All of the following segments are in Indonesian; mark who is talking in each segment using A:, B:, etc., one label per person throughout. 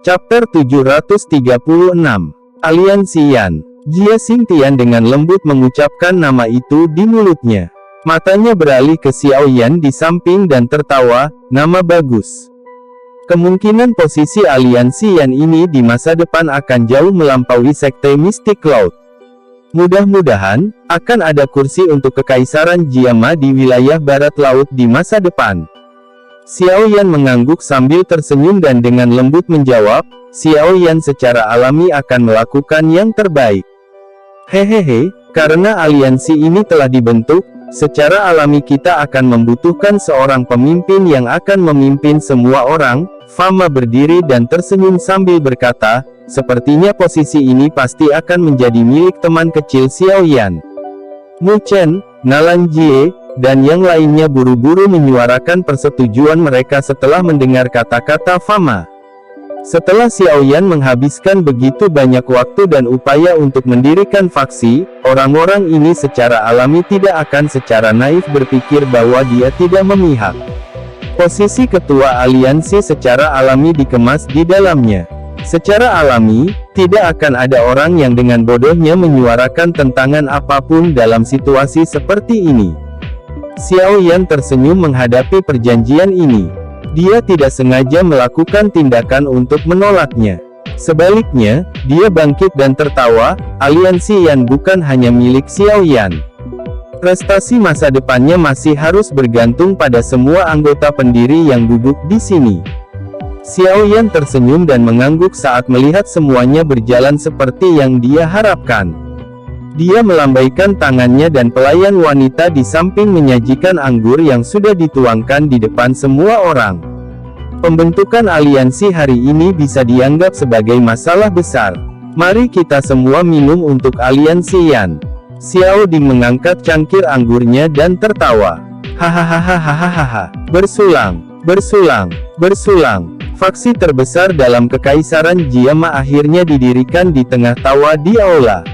A: Chapter 736. Aliansi Yan. Jia Xingtian dengan lembut mengucapkan nama itu di mulutnya. Matanya beralih ke Xiao Yan di samping dan tertawa, nama bagus. Kemungkinan posisi aliansi Yan ini di masa depan akan jauh melampaui sekte Mystic Cloud. Mudah-mudahan, akan ada kursi untuk kekaisaran Jiama di wilayah barat laut di masa depan. Xiao Yan mengangguk sambil tersenyum dan dengan lembut menjawab, Xiao Yan secara alami akan melakukan yang terbaik. Hehehe, karena aliansi ini telah dibentuk, secara alami kita akan membutuhkan seorang pemimpin yang akan memimpin semua orang. Fama berdiri dan tersenyum sambil berkata, sepertinya posisi ini pasti akan menjadi milik teman kecil Xiao Yan. Mu Chen, Nalan Jie, dan yang lainnya buru-buru menyuarakan persetujuan mereka setelah mendengar kata-kata Fama. Setelah Xiao Yan menghabiskan begitu banyak waktu dan upaya untuk mendirikan faksi, orang-orang ini secara alami tidak akan secara naif berpikir bahwa dia tidak memihak. Posisi ketua aliansi secara alami dikemas di dalamnya. Secara alami, tidak akan ada orang yang dengan bodohnya menyuarakan tentangan apapun dalam situasi seperti ini. Xiao Yan tersenyum menghadapi perjanjian ini. Dia tidak sengaja melakukan tindakan untuk menolaknya. Sebaliknya, dia bangkit dan tertawa, aliansi Yan bukan hanya milik Xiao Yan. Prestasi masa depannya masih harus bergantung pada semua anggota pendiri yang duduk di sini. Xiao Yan tersenyum dan mengangguk saat melihat semuanya berjalan seperti yang dia harapkan. Dia melambaikan tangannya dan pelayan wanita di samping menyajikan anggur yang sudah dituangkan di depan semua orang. Pembentukan aliansi hari ini bisa dianggap sebagai masalah besar. Mari kita semua minum untuk aliansi Yan. Xiao Ding mengangkat cangkir anggurnya dan tertawa. Hahaha, bersulang, bersulang, bersulang. Faksi terbesar dalam kekaisaran Jiama akhirnya didirikan di tengah tawa di aula.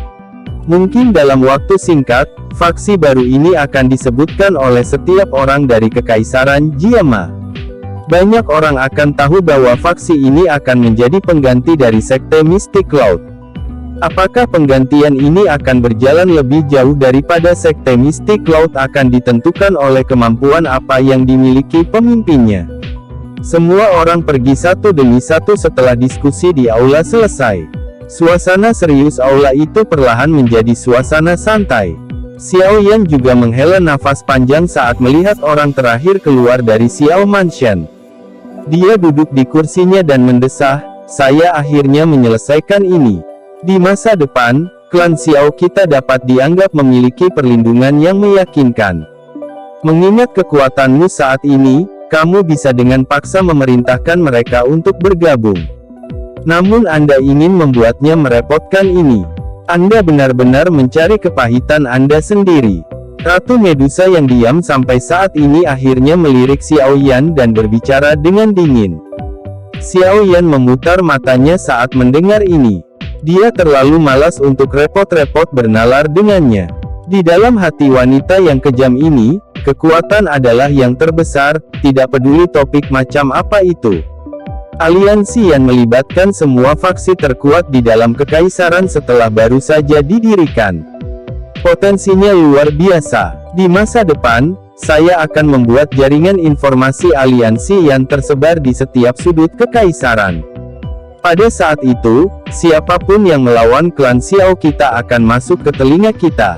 A: Mungkin dalam waktu singkat, faksi baru ini akan disebutkan oleh setiap orang dari kekaisaran Jiama. Banyak orang akan tahu bahwa faksi ini akan menjadi pengganti dari sekte Mystic Cloud. Apakah penggantian ini akan berjalan lebih jauh daripada sekte Mystic Cloud akan ditentukan oleh kemampuan apa yang dimiliki pemimpinnya. Semua orang pergi satu demi satu setelah diskusi di aula selesai. Suasana serius aula itu perlahan menjadi suasana santai. Xiao Yan juga menghela nafas panjang saat melihat orang terakhir keluar dari Xiao Mansion. Dia duduk di kursinya dan mendesah, saya akhirnya menyelesaikan ini. Di masa depan, klan Xiao kita dapat dianggap memiliki perlindungan yang meyakinkan. Mengingat kekuatanmu saat ini, kamu bisa dengan paksa memerintahkan mereka untuk bergabung. Namun Anda ingin membuatnya merepotkan ini. Anda benar-benar mencari kepahitan Anda sendiri. Ratu Medusa yang diam sampai saat ini akhirnya melirik Xiao Yan dan berbicara dengan dingin. Xiao Yan memutar matanya saat mendengar ini. Dia terlalu malas untuk repot-repot bernalar dengannya. Di dalam hati wanita yang kejam ini, kekuatan adalah yang terbesar, tidak peduli topik macam apa itu. Aliansi yang melibatkan semua faksi terkuat di dalam kekaisaran setelah baru saja didirikan. Potensinya luar biasa. Di masa depan, saya akan membuat jaringan informasi aliansi yang tersebar di setiap sudut kekaisaran. Pada saat itu, siapapun yang melawan klan Xiao kita akan masuk ke telinga kita.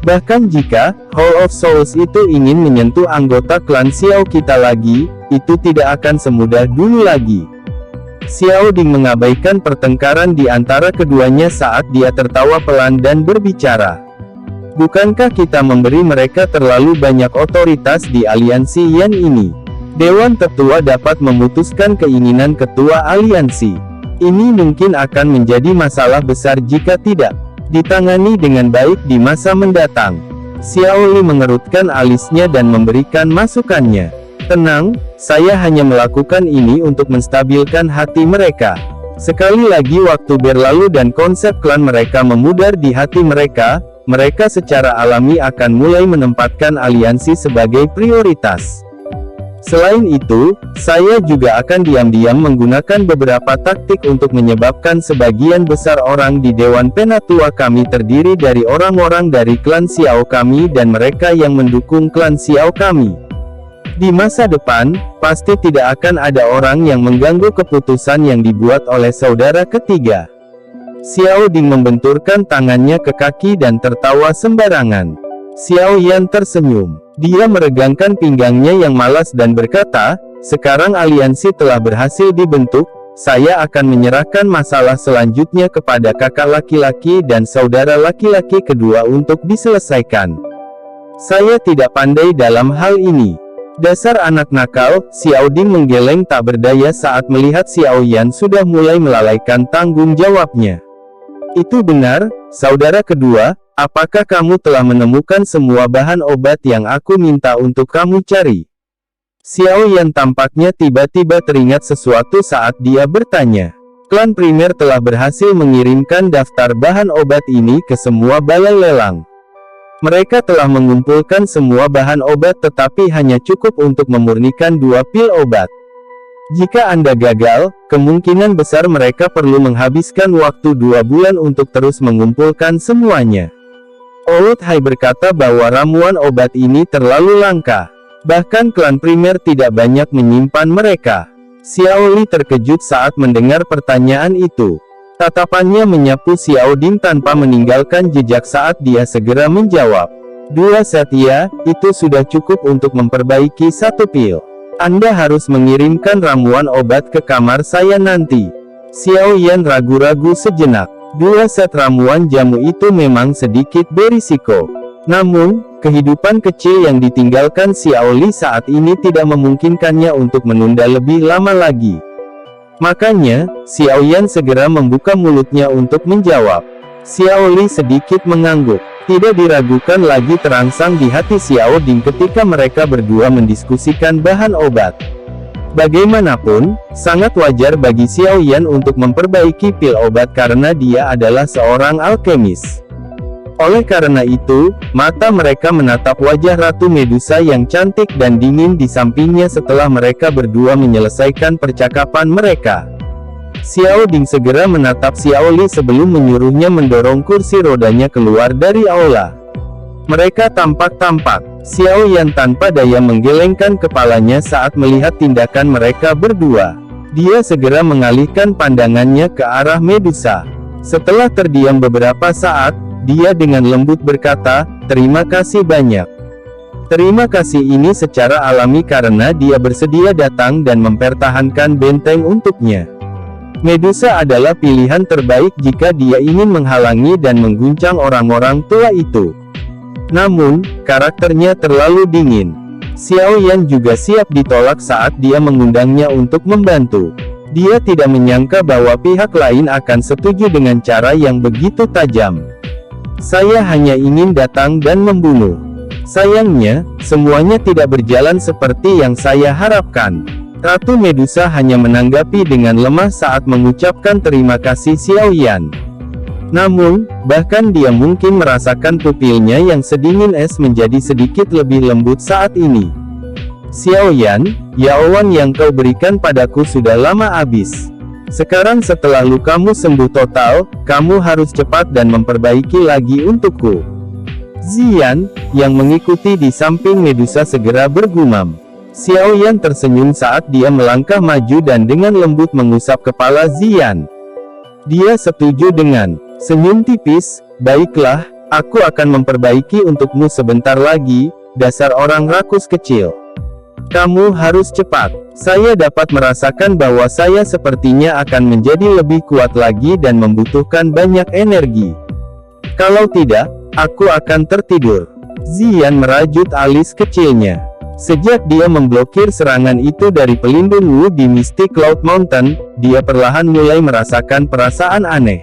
A: Bahkan jika Hall of Souls itu ingin menyentuh anggota klan Xiao kita lagi, itu tidak akan semudah dulu lagi. Xiao Ding mengabaikan pertengkaran di antara keduanya saat dia tertawa pelan dan berbicara. Bukankah kita memberi mereka terlalu banyak otoritas di aliansi Yan ini? Dewan Tetua dapat memutuskan keinginan ketua aliansi. Ini mungkin akan menjadi masalah besar jika tidak ditangani dengan baik di masa mendatang. Xiao Li mengerutkan alisnya dan memberikan masukannya. Tenang, saya hanya melakukan ini untuk menstabilkan hati mereka. Sekali lagi waktu berlalu dan konsep klan mereka memudar di hati mereka, mereka secara alami akan mulai menempatkan aliansi sebagai prioritas. Selain itu, saya juga akan diam-diam menggunakan beberapa taktik untuk menyebabkan sebagian besar orang di Dewan Penatua kami terdiri dari orang-orang dari klan Xiao kami dan mereka yang mendukung klan Xiao kami. Di masa depan, pasti tidak akan ada orang yang mengganggu keputusan yang dibuat oleh saudara ketiga. Xiao Ding membenturkan tangannya ke kaki dan tertawa sembarangan. Xiao Yan tersenyum. Dia meregangkan pinggangnya yang malas dan berkata, sekarang aliansi telah berhasil dibentuk, saya akan menyerahkan masalah selanjutnya kepada kakak laki-laki dan saudara laki-laki kedua untuk diselesaikan. Saya tidak pandai dalam hal ini. Dasar anak nakal, Xiao Ding menggeleng tak berdaya saat melihat Xiao Yan sudah mulai melalaikan tanggung jawabnya. Itu benar, saudara kedua. Apakah kamu telah menemukan semua bahan obat yang aku minta untuk kamu cari? Xiao Yan tampaknya tiba-tiba teringat sesuatu saat dia bertanya. Klan primer telah berhasil mengirimkan daftar bahan obat ini ke semua balai lelang. Mereka telah mengumpulkan semua bahan obat tetapi hanya cukup untuk memurnikan 2 pil obat. Jika Anda gagal, kemungkinan besar mereka perlu menghabiskan waktu 2 bulan untuk terus mengumpulkan semuanya. Old Hai berkata bahwa ramuan obat ini terlalu langka. Bahkan klan primer tidak banyak menyimpan mereka. Xiao Li terkejut saat mendengar pertanyaan itu. Tatapannya menyapu Xiao Ding tanpa meninggalkan jejak saat dia segera menjawab. 2 set ya, itu sudah cukup untuk memperbaiki 1 pil. Anda harus mengirimkan ramuan obat ke kamar saya nanti. Xiao Yan ragu-ragu sejenak. 2 set ramuan jamu itu memang sedikit berisiko. Namun, kehidupan kecil yang ditinggalkan Xiao Li saat ini tidak memungkinkannya untuk menunda lebih lama lagi. Makanya, Xiao Yan segera membuka mulutnya untuk menjawab. Xiao Li sedikit mengangguk. Tidak diragukan lagi terangsang di hati Xiao Ding ketika mereka berdua mendiskusikan bahan obat. Bagaimanapun, sangat wajar bagi Xiao Yan untuk memperbaiki pil obat karena dia adalah seorang alkemis. Oleh karena itu, mata mereka menatap wajah Ratu Medusa yang cantik dan dingin di sampingnya setelah mereka berdua menyelesaikan percakapan mereka. Xiao Ding segera menatap Xiao Li sebelum menyuruhnya mendorong kursi rodanya keluar dari aula. Mereka tampak-tampak. Xiao Yan tanpa daya menggelengkan kepalanya saat melihat tindakan mereka berdua. Dia segera mengalihkan pandangannya ke arah Medusa. Setelah terdiam beberapa saat, dia dengan lembut berkata, "Terima kasih banyak." Terima kasih ini secara alami karena dia bersedia datang dan mempertahankan benteng untuknya. Medusa adalah pilihan terbaik jika dia ingin menghalangi dan mengguncang orang-orang tua itu. Namun, karakternya terlalu dingin. Xiao Yan juga siap ditolak saat dia mengundangnya untuk membantu. Dia tidak menyangka bahwa pihak lain akan setuju dengan cara yang begitu tajam. Saya hanya ingin datang dan membunuh. Sayangnya, semuanya tidak berjalan seperti yang saya harapkan. Ratu Medusa hanya menanggapi dengan lemah saat mengucapkan terima kasih Xiao Yan. Namun, bahkan dia mungkin merasakan pupilnya yang sedingin es menjadi sedikit lebih lembut saat ini. Xiao Yan, yaowan yang kau berikan padaku sudah lama habis. Sekarang setelah lukamu sembuh total, kamu harus cepat dan memperbaiki lagi untukku. Ziyan, yang mengikuti di samping Medusa segera bergumam. Xiao Yan tersenyum saat dia melangkah maju dan dengan lembut mengusap kepala Ziyan. Dia setuju dengan senyum tipis. Baiklah, aku akan memperbaiki untukmu sebentar lagi, dasar orang rakus kecil. Kamu harus cepat. Saya dapat merasakan bahwa saya sepertinya akan menjadi lebih kuat lagi dan membutuhkan banyak energi. Kalau tidak, aku akan tertidur. Ziyan merajut alis kecilnya. Sejak dia memblokir serangan itu dari pelindung Wu di Mystic Cloud Mountain, dia perlahan mulai merasakan perasaan aneh.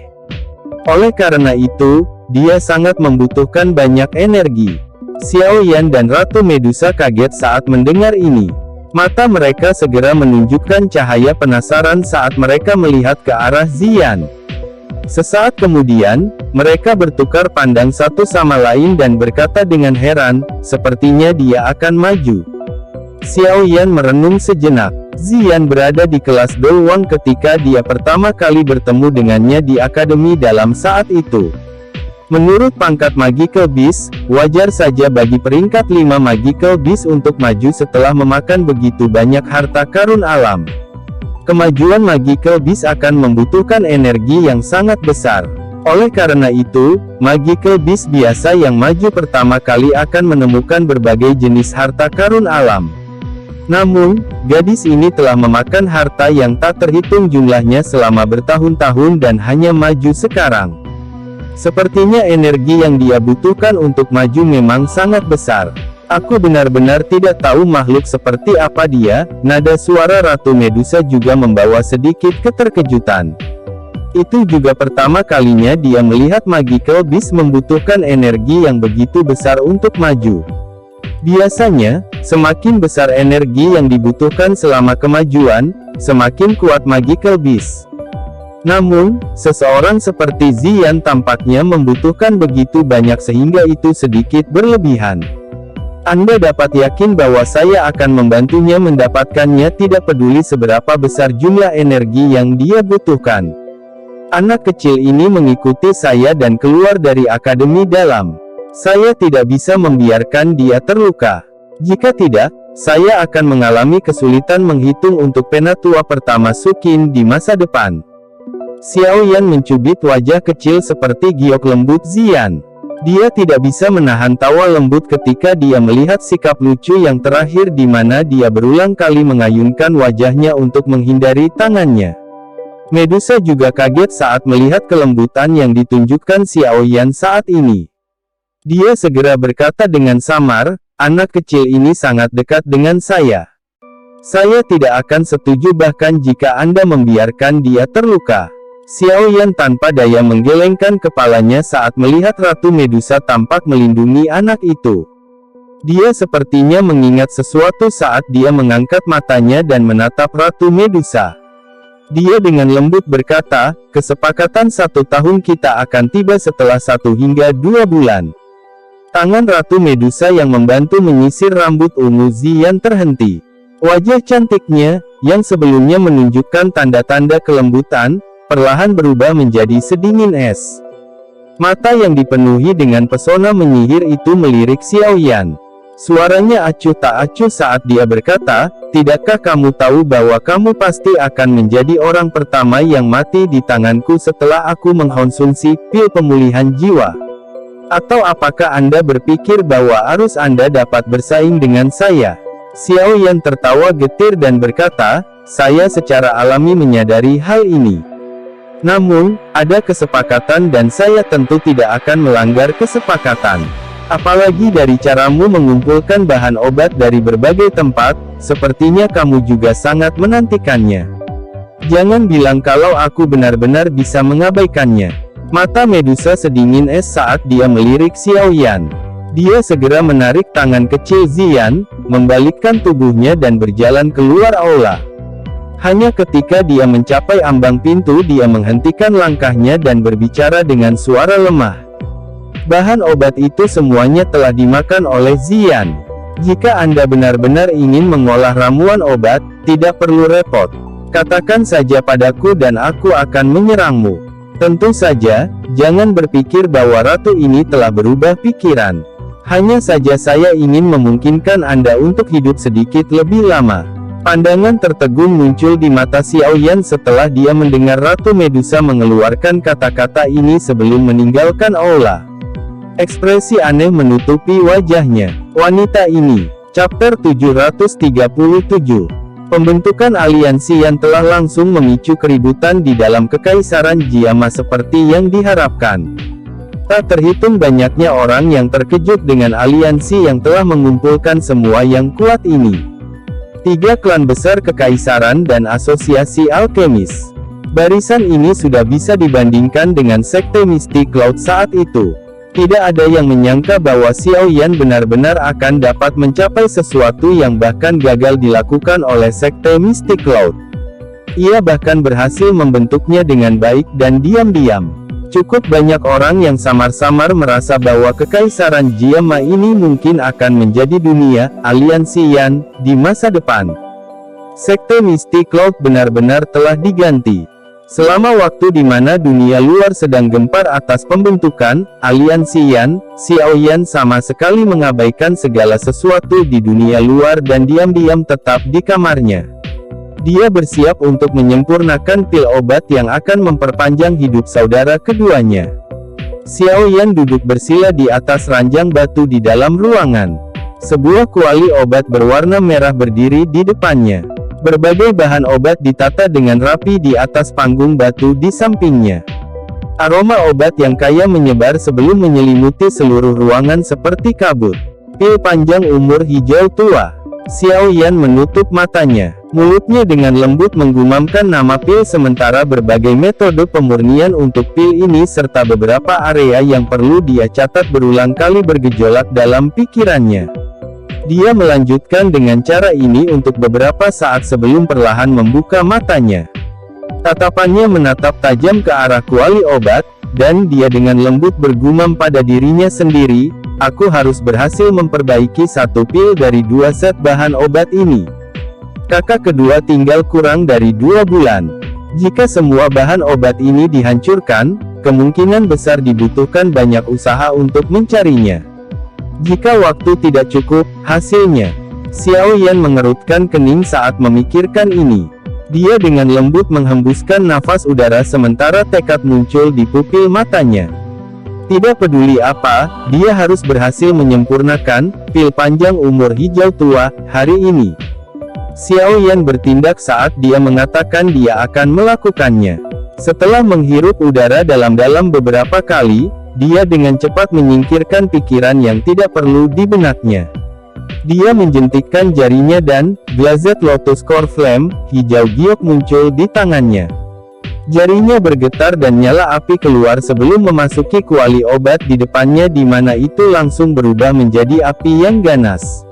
A: Oleh karena itu, dia sangat membutuhkan banyak energi. Xiao Yan dan Ratu Medusa kaget saat mendengar ini. Mata mereka segera menunjukkan cahaya penasaran saat mereka melihat ke arah Ziyan. Sesaat kemudian, mereka bertukar pandang satu sama lain dan berkata dengan heran, sepertinya dia akan maju. Xiao Yan merenung sejenak. Ziyan berada di kelas Douwang ketika dia pertama kali bertemu dengannya di akademi dalam saat itu. Menurut pangkat Magical Beast, wajar saja bagi peringkat 5 Magical Beast untuk maju setelah memakan begitu banyak harta karun alam. Kemajuan Magical Beast akan membutuhkan energi yang sangat besar. Oleh karena itu, Magical Beast biasa yang maju pertama kali akan menemukan berbagai jenis harta karun alam. Namun, gadis ini telah memakan harta yang tak terhitung jumlahnya selama bertahun-tahun dan hanya maju sekarang. Sepertinya energi yang dia butuhkan untuk maju memang sangat besar. Aku benar-benar tidak tahu makhluk seperti apa dia. Nada suara Ratu Medusa juga membawa sedikit keterkejutan. Itu juga pertama kalinya dia melihat Magical Beast membutuhkan energi yang begitu besar untuk maju. Biasanya, semakin besar energi yang dibutuhkan selama kemajuan, semakin kuat Magical Beast. Namun, seseorang seperti Ziyan tampaknya membutuhkan begitu banyak sehingga itu sedikit berlebihan. Anda dapat yakin bahwa saya akan membantunya mendapatkannya tidak peduli seberapa besar jumlah energi yang dia butuhkan. Anak kecil ini mengikuti saya dan keluar dari akademi dalam. Saya tidak bisa membiarkan dia terluka. Jika tidak, saya akan mengalami kesulitan menghitung untuk penatua pertama Sukin di masa depan. Xiao Yan mencubit wajah kecil seperti giok lembut Ziyan. Dia tidak bisa menahan tawa lembut ketika dia melihat sikap lucu yang terakhir di mana dia berulang kali mengayunkan wajahnya untuk menghindari tangannya. Medusa juga kaget saat melihat kelembutan yang ditunjukkan Xiao Yan saat ini. Dia segera berkata dengan samar, anak kecil ini sangat dekat dengan saya. Saya tidak akan setuju bahkan jika Anda membiarkan dia terluka. Xiao Yan tanpa daya menggelengkan kepalanya saat melihat Ratu Medusa tampak melindungi anak itu. Dia sepertinya mengingat sesuatu saat dia mengangkat matanya dan menatap Ratu Medusa. Dia dengan lembut berkata, kesepakatan 1 tahun kita akan tiba setelah 1 hingga 2 bulan. Tangan Ratu Medusa yang membantu menyisir rambut ungu Ziyan terhenti. Wajah cantiknya, yang sebelumnya menunjukkan tanda-tanda kelembutan, perlahan berubah menjadi sedingin es. Mata yang dipenuhi dengan pesona menyihir itu melirik Xiao Yan. Suaranya acuh tak acuh saat dia berkata, tidakkah kamu tahu bahwa kamu pasti akan menjadi orang pertama yang mati di tanganku setelah aku mengkonsumsi pil pemulihan jiwa? Atau apakah Anda berpikir bahwa arus Anda dapat bersaing dengan saya? Xiao Yan tertawa getir dan berkata, saya secara alami menyadari hal ini. Namun, ada kesepakatan dan saya tentu tidak akan melanggar kesepakatan. Apalagi dari caramu mengumpulkan bahan obat dari berbagai tempat, sepertinya kamu juga sangat menantikannya. Jangan bilang kalau aku benar-benar bisa mengabaikannya. Mata Medusa sedingin es saat dia melirik Xiao Yan. Dia segera menarik tangan kecil Ziyan, membalikkan tubuhnya dan berjalan keluar aula. Hanya ketika dia mencapai ambang pintu dia menghentikan langkahnya dan berbicara dengan suara lemah. Bahan obat itu semuanya telah dimakan oleh Ziyan. Jika Anda benar-benar ingin mengolah ramuan obat, tidak perlu repot. Katakan saja padaku dan aku akan menyerangmu. Tentu saja, jangan berpikir bahwa ratu ini telah berubah pikiran. Hanya saja saya ingin memungkinkan Anda untuk hidup sedikit lebih lama. Pandangan tertegun muncul di mata Xiao Yan setelah dia mendengar Ratu Medusa mengeluarkan kata-kata ini sebelum meninggalkan aula. Ekspresi aneh menutupi wajahnya. Wanita ini. Chapter 737. Pembentukan aliansi yang telah langsung memicu keributan di dalam kekaisaran Jiama seperti yang diharapkan. Tak terhitung banyaknya orang yang terkejut dengan aliansi yang telah mengumpulkan semua yang kuat ini. 3 klan besar kekaisaran dan asosiasi alkemis. Barisan ini sudah bisa dibandingkan dengan sekte Mystic Cloud saat itu. Tidak ada yang menyangka bahwa Xiao Yan benar-benar akan dapat mencapai sesuatu yang bahkan gagal dilakukan oleh sekte Mystic Cloud. Ia bahkan berhasil membentuknya dengan baik dan diam-diam. Cukup banyak orang yang samar-samar merasa bahwa kekaisaran Jiama ini mungkin akan menjadi dunia, aliansi Yan, di masa depan. Sekte Mystic Cloud benar-benar telah diganti. Selama waktu di mana dunia luar sedang gempar atas pembentukan aliansi Yan, Xiao Yan sama sekali mengabaikan segala sesuatu di dunia luar dan diam-diam tetap di kamarnya. Dia bersiap untuk menyempurnakan pil obat yang akan memperpanjang hidup saudara keduanya. Xiao Yan duduk bersila di atas ranjang batu di dalam ruangan. Sebuah kuali obat berwarna merah berdiri di depannya. Berbagai bahan obat ditata dengan rapi di atas panggung batu di sampingnya. Aroma obat yang kaya menyebar sebelum menyelimuti seluruh ruangan seperti kabut. Pil panjang umur hijau tua. Xiao Yan menutup matanya. Mulutnya dengan lembut menggumamkan nama pil sementara berbagai metode pemurnian untuk pil ini serta beberapa area yang perlu dia catat berulang kali bergejolak dalam pikirannya. Dia melanjutkan dengan cara ini untuk beberapa saat sebelum perlahan membuka matanya. Tatapannya menatap tajam ke arah kuali obat, dan dia dengan lembut bergumam pada dirinya sendiri, "Aku harus berhasil memperbaiki satu pil dari 2 set bahan obat ini. Kakak kedua tinggal kurang dari 2 bulan. Jika semua bahan obat ini dihancurkan, kemungkinan besar dibutuhkan banyak usaha untuk mencarinya. Jika waktu tidak cukup, hasilnya." Xiao Yan mengerutkan kening saat memikirkan ini. Dia dengan lembut menghembuskan nafas udara sementara tekad muncul di pupil matanya. Tidak peduli apa, dia harus berhasil menyempurnakan pil panjang umur hijau tua hari ini. Xiao Yan bertindak saat dia mengatakan dia akan melakukannya. Setelah menghirup udara dalam-dalam beberapa kali, dia dengan cepat menyingkirkan pikiran yang tidak perlu di benaknya. Dia menjentikkan jarinya dan Glazed Lotus Core Flame hijau giok muncul di tangannya. Jarinya bergetar dan nyala api keluar sebelum memasuki kuali obat di depannya di mana itu langsung berubah menjadi api yang ganas.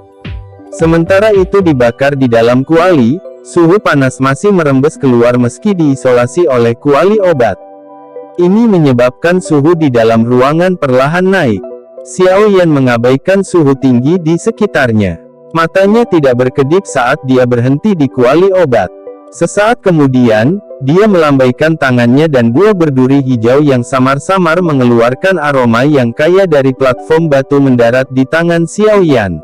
A: Sementara itu dibakar di dalam kuali, suhu panas masih merembes keluar meski diisolasi oleh kuali obat. Ini menyebabkan suhu di dalam ruangan perlahan naik. Xiao Yan mengabaikan suhu tinggi di sekitarnya. Matanya tidak berkedip saat dia berhenti di kuali obat. Sesaat kemudian, dia melambaikan tangannya dan buah berduri hijau yang samar-samar mengeluarkan aroma yang kaya dari platform batu mendarat di tangan Xiao Yan.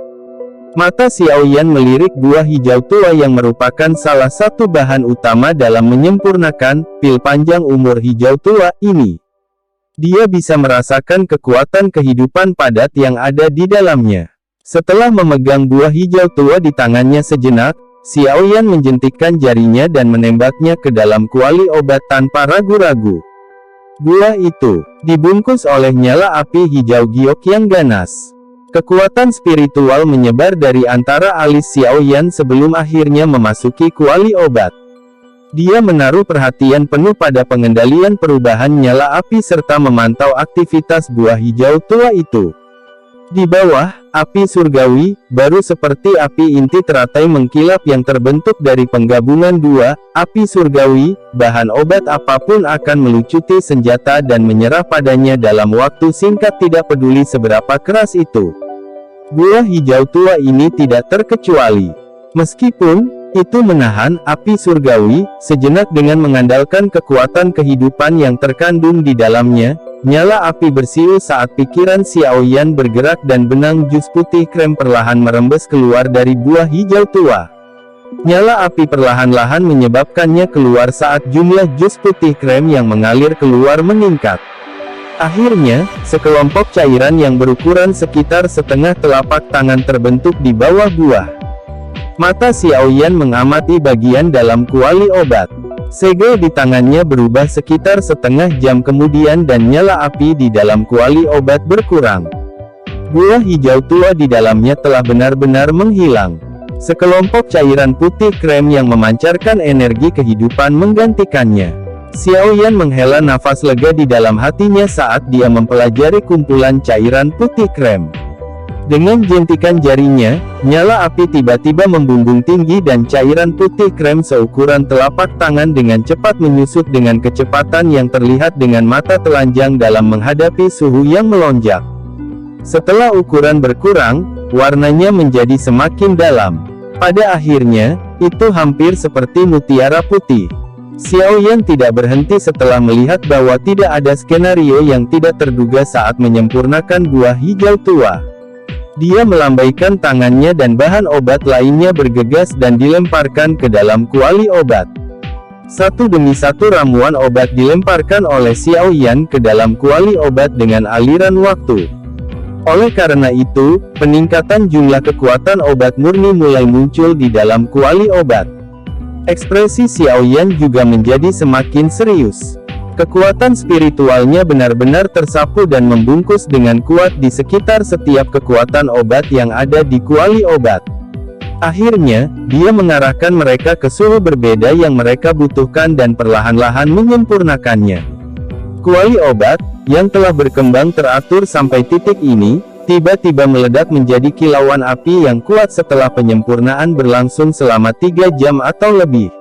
A: Mata Xiao Yan melirik buah hijau tua yang merupakan salah satu bahan utama dalam menyempurnakan pil panjang umur hijau tua ini. Dia bisa merasakan kekuatan kehidupan padat yang ada di dalamnya. Setelah memegang buah hijau tua di tangannya sejenak, Xiao Yan menjentikkan jarinya dan menembaknya ke dalam kuali obat tanpa ragu-ragu. Buah itu dibungkus oleh nyala api hijau giok yang ganas. Kekuatan spiritual menyebar dari antara alis Xiao Yan sebelum akhirnya memasuki kuali obat. Dia menaruh perhatian penuh pada pengendalian perubahan nyala api serta memantau aktivitas buah hijau tua itu. Di bawah, api surgawi, baru seperti api inti teratai mengkilap yang terbentuk dari penggabungan dua, api surgawi, bahan obat apapun akan melucuti senjata dan menyerah padanya dalam waktu singkat tidak peduli seberapa keras itu. Buah hijau tua ini tidak terkecuali. Meskipun itu menahan api surgawi sejenak dengan mengandalkan kekuatan kehidupan yang terkandung di dalamnya, nyala api bersiul saat pikiran Xiao Yan bergerak dan benang jus putih krem perlahan merembes keluar dari buah hijau tua. Nyala api perlahan-lahan menyebabkannya keluar saat jumlah jus putih krem yang mengalir keluar meningkat. Akhirnya, sekelompok cairan yang berukuran sekitar setengah telapak tangan terbentuk di bawah buah. Mata Xiao Yan mengamati bagian dalam kuali obat. Segel di tangannya berubah sekitar setengah jam kemudian dan nyala api di dalam kuali obat berkurang. Buah hijau tua di dalamnya telah benar-benar menghilang. Sekelompok cairan putih krem yang memancarkan energi kehidupan menggantikannya. Xiao Yan menghela nafas lega di dalam hatinya saat dia mempelajari kumpulan cairan putih krem. Dengan jentikan jarinya, nyala api tiba-tiba membumbung tinggi dan cairan putih krem seukuran telapak tangan dengan cepat menyusut dengan kecepatan yang terlihat dengan mata telanjang dalam menghadapi suhu yang melonjak. Setelah ukuran berkurang, warnanya menjadi semakin dalam. Pada akhirnya, itu hampir seperti mutiara putih. Xiao Yan tidak berhenti setelah melihat bahwa tidak ada skenario yang tidak terduga saat menyempurnakan buah hijau tua. Dia melambaikan tangannya dan bahan obat lainnya bergegas dan dilemparkan ke dalam kuali obat. Satu demi satu ramuan obat dilemparkan oleh Xiao Yan ke dalam kuali obat dengan aliran waktu. Oleh karena itu, peningkatan jumlah kekuatan obat murni mulai muncul di dalam kuali obat. Ekspresi Xiao Yan juga menjadi semakin serius. Kekuatan spiritualnya benar-benar tersapu dan membungkus dengan kuat di sekitar setiap kekuatan obat yang ada di kuali obat. Akhirnya, dia mengarahkan mereka ke suhu berbeda yang mereka butuhkan dan perlahan-lahan menyempurnakannya. Kuali obat, yang telah berkembang teratur sampai titik ini, tiba-tiba meledak menjadi kilauan api yang kuat setelah penyempurnaan berlangsung selama 3 jam atau lebih.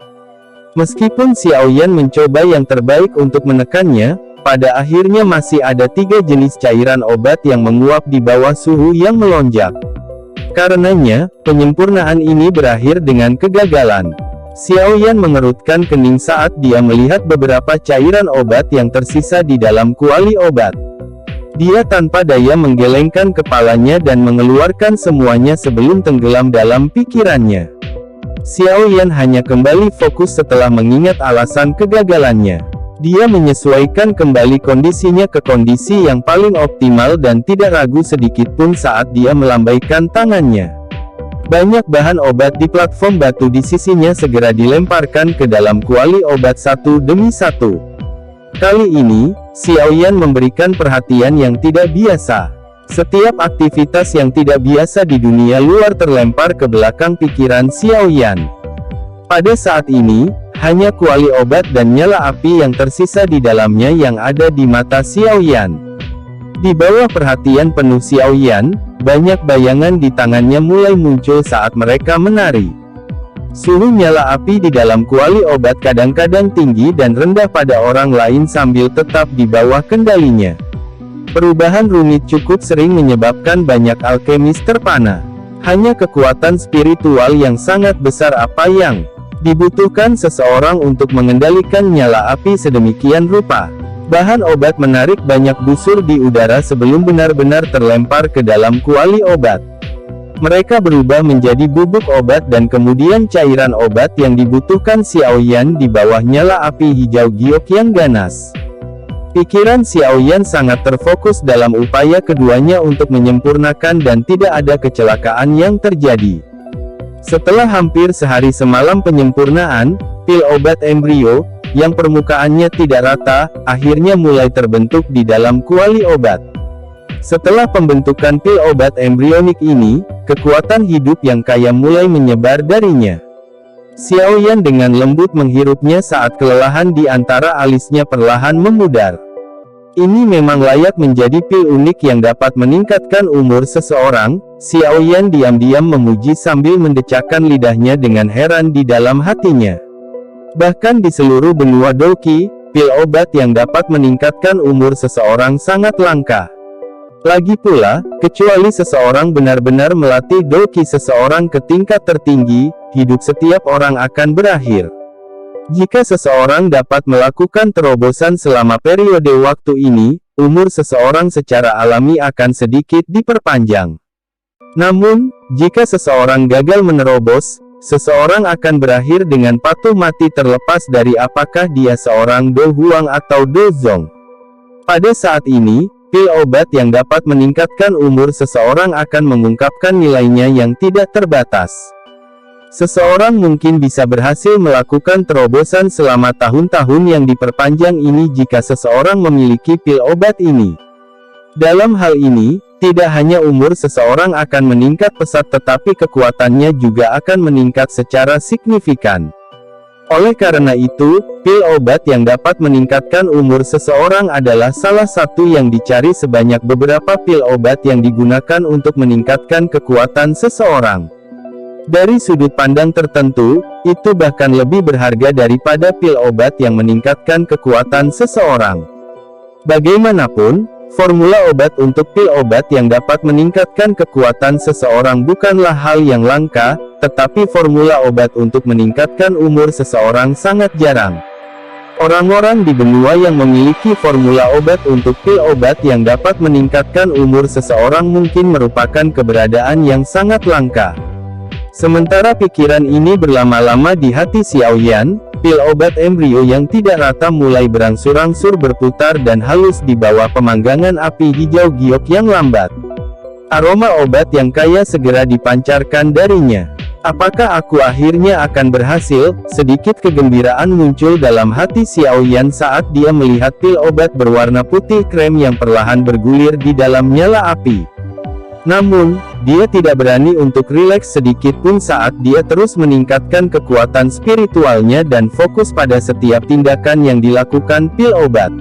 A: Meskipun Xiao Yan mencoba yang terbaik untuk menekannya, pada akhirnya masih ada 3 jenis cairan obat yang menguap di bawah suhu yang melonjak. Karenanya, penyempurnaan ini berakhir dengan kegagalan. Xiao Yan mengerutkan kening saat dia melihat beberapa cairan obat yang tersisa di dalam kuali obat. Dia tanpa daya menggelengkan kepalanya dan mengeluarkan semuanya sebelum tenggelam dalam pikirannya. Xiao Yan hanya kembali fokus setelah mengingat alasan kegagalannya. Dia menyesuaikan kembali kondisinya ke kondisi yang paling optimal dan tidak ragu sedikit pun saat dia melambaikan tangannya. Banyak bahan obat di platform batu di sisinya segera dilemparkan ke dalam kuali obat satu demi satu. Kali ini, Xiao Yan memberikan perhatian yang tidak biasa. Setiap aktivitas yang tidak biasa di dunia luar terlempar ke belakang pikiran Xiao Yan. Pada saat ini, hanya kuali obat dan nyala api yang tersisa di dalamnya yang ada di mata Xiao Yan. Di bawah perhatian penuh Xiao Yan, banyak bayangan di tangannya mulai muncul saat mereka menari. Suhu nyala api di dalam kuali obat kadang-kadang tinggi dan rendah pada orang lain sambil tetap di bawah kendalinya. Perubahan rumit cukup sering menyebabkan banyak alkemis terpana. Hanya kekuatan spiritual yang sangat besar apa yang dibutuhkan seseorang untuk mengendalikan nyala api sedemikian rupa. Bahan obat menarik banyak busur di udara sebelum benar-benar terlempar ke dalam kuali obat. Mereka berubah menjadi bubuk obat dan kemudian cairan obat yang dibutuhkan Xiao Yan di bawah nyala api hijau giok yang ganas. Pikiran Xiao Yan sangat terfokus dalam upaya keduanya untuk menyempurnakan dan tidak ada kecelakaan yang terjadi. Setelah hampir sehari semalam penyempurnaan, pil obat embrio, yang permukaannya tidak rata, akhirnya mulai terbentuk di dalam kuali obat. Setelah pembentukan pil obat embrionik ini, kekuatan hidup yang kaya mulai menyebar darinya. Xiao Yan dengan lembut menghirupnya saat kelelahan di antara alisnya perlahan memudar. Ini memang layak menjadi pil unik yang dapat meningkatkan umur seseorang. Xiao Yan diam-diam memuji sambil mendecakkan lidahnya dengan heran di dalam hatinya. Bahkan di seluruh benua Doqi, pil obat yang dapat meningkatkan umur seseorang sangat langka. Lagi pula, kecuali seseorang benar-benar melatih Doqi seseorang ke tingkat tertinggi, hidup setiap orang akan berakhir. Jika seseorang dapat melakukan terobosan selama periode waktu ini, umur seseorang secara alami akan sedikit diperpanjang. Namun, jika seseorang gagal menerobos, seseorang akan berakhir dengan patuh mati terlepas dari apakah dia seorang Do Huang atau Do Zong. Pada saat ini, pil obat yang dapat meningkatkan umur seseorang akan mengungkapkan nilainya yang tidak terbatas. Seseorang mungkin bisa berhasil melakukan terobosan selama tahun-tahun yang diperpanjang ini jika seseorang memiliki pil obat ini. Dalam hal ini, tidak hanya umur seseorang akan meningkat pesat tetapi kekuatannya juga akan meningkat secara signifikan. Oleh karena itu, pil obat yang dapat meningkatkan umur seseorang adalah salah satu yang dicari sebanyak beberapa pil obat yang digunakan untuk meningkatkan kekuatan seseorang. Dari sudut pandang tertentu, itu bahkan lebih berharga daripada pil obat yang meningkatkan kekuatan seseorang. Bagaimanapun, formula obat untuk pil obat yang dapat meningkatkan kekuatan seseorang bukanlah hal yang langka, tetapi formula obat untuk meningkatkan umur seseorang sangat jarang. Orang-orang di benua yang memiliki formula obat untuk pil obat yang dapat meningkatkan umur seseorang mungkin merupakan keberadaan yang sangat langka. Sementara pikiran ini berlama-lama di hati Xiaoyan, pil obat embrio yang tidak rata mulai berangsur-angsur berputar dan halus di bawah pemanggangan api hijau giok yang lambat. Aroma obat yang kaya segera dipancarkan darinya. Apakah aku akhirnya akan berhasil? Sedikit kegembiraan muncul dalam hati Xiaoyan saat dia melihat pil obat berwarna putih krem yang perlahan bergulir di dalam nyala api. Namun, dia tidak berani untuk rileks sedikit pun saat dia terus meningkatkan kekuatan spiritualnya dan fokus pada setiap tindakan yang dilakukan pil obat.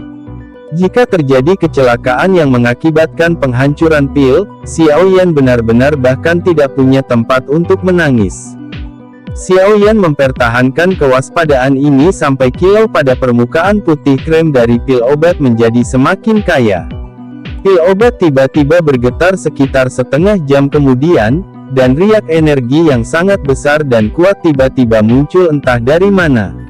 A: Jika terjadi kecelakaan yang mengakibatkan penghancuran pil, Xiaoyan benar-benar bahkan tidak punya tempat untuk menangis. Xiaoyan mempertahankan kewaspadaan ini sampai kilau pada permukaan putih krem dari pil obat menjadi semakin kaya. Pil obat tiba-tiba bergetar sekitar setengah jam kemudian, dan riak energi yang sangat besar dan kuat tiba-tiba muncul entah dari mana.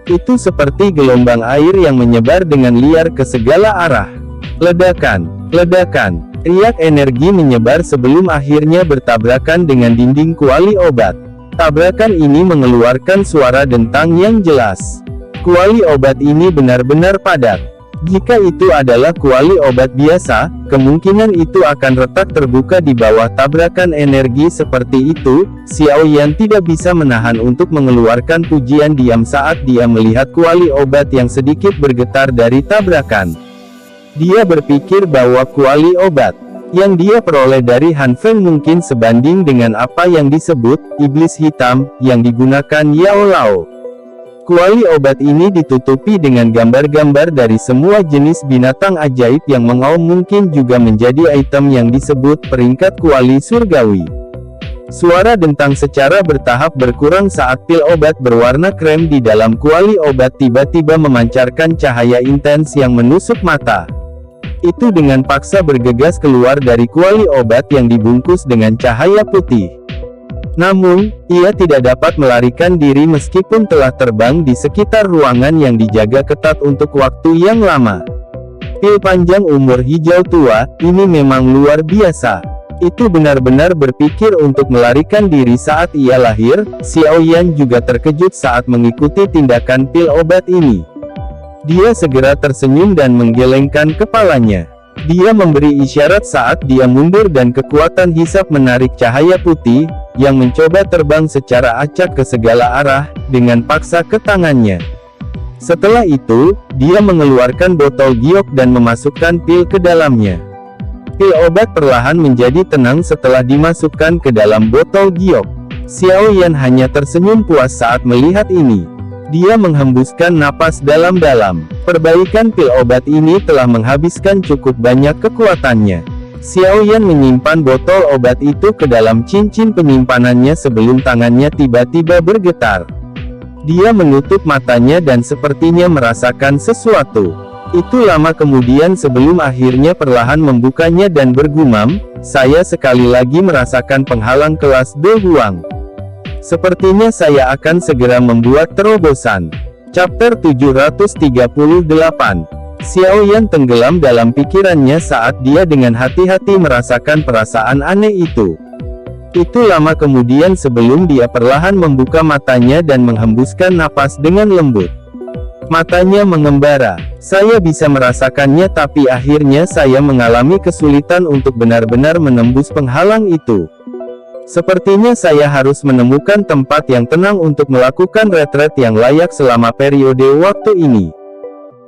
A: Itu seperti gelombang air yang menyebar dengan liar ke segala arah. Ledakan, ledakan, riak energi menyebar sebelum akhirnya bertabrakan dengan dinding kuali obat. Tabrakan ini mengeluarkan suara dentang yang jelas. Kuali obat ini benar-benar padat. Jika itu adalah kuali obat biasa, kemungkinan itu akan retak terbuka di bawah tabrakan energi seperti itu. Xiaoyan tidak bisa menahan untuk mengeluarkan pujian diam saat dia melihat kuali obat yang sedikit bergetar dari tabrakan. Dia berpikir bahwa kuali obat yang dia peroleh dari Han Feng mungkin sebanding dengan apa yang disebut iblis hitam yang digunakan Yao Lao. Kuali obat ini ditutupi dengan gambar-gambar dari semua jenis binatang ajaib yang mengaum mungkin juga menjadi item yang disebut peringkat kuali surgawi. Suara dentang secara bertahap berkurang saat pil obat berwarna krem di dalam kuali obat tiba-tiba memancarkan cahaya intens yang menusuk mata. Itu dengan paksa bergegas keluar dari kuali obat yang dibungkus dengan cahaya putih. Namun, ia tidak dapat melarikan diri meskipun telah terbang di sekitar ruangan yang dijaga ketat untuk waktu yang lama. Pil panjang umur hijau tua, ini memang luar biasa. Itu benar-benar berpikir untuk melarikan diri saat ia lahir. Xiaoyan juga terkejut saat mengikuti tindakan pil obat ini. Dia segera tersenyum dan menggelengkan kepalanya. Dia memberi isyarat saat dia mundur dan kekuatan hisap menarik cahaya putih, yang mencoba terbang secara acak ke segala arah, dengan paksa ke tangannya. Setelah itu, dia mengeluarkan botol giok dan memasukkan pil ke dalamnya. Pil obat perlahan menjadi tenang setelah dimasukkan ke dalam botol giok. Xiaoyan hanya tersenyum puas saat melihat ini. Dia menghembuskan napas dalam-dalam. Perbaikan pil obat ini telah menghabiskan cukup banyak kekuatannya. Xiaoyan menyimpan botol obat itu ke dalam cincin penyimpanannya sebelum tangannya tiba-tiba bergetar. Dia menutup matanya dan sepertinya merasakan sesuatu. Itu lama kemudian sebelum akhirnya perlahan membukanya dan bergumam, "Saya sekali lagi merasakan penghalang kelas De Huang. Sepertinya saya akan segera membuat terobosan." Chapter 738. Xiaoyan tenggelam dalam pikirannya saat dia dengan hati-hati merasakan perasaan aneh itu. Itu lama kemudian sebelum dia perlahan membuka matanya dan menghembuskan napas dengan lembut. Matanya mengembara. "Saya bisa merasakannya tapi akhirnya saya mengalami kesulitan untuk benar-benar menembus penghalang itu. Sepertinya saya harus menemukan tempat yang tenang untuk melakukan retret yang layak selama periode waktu ini.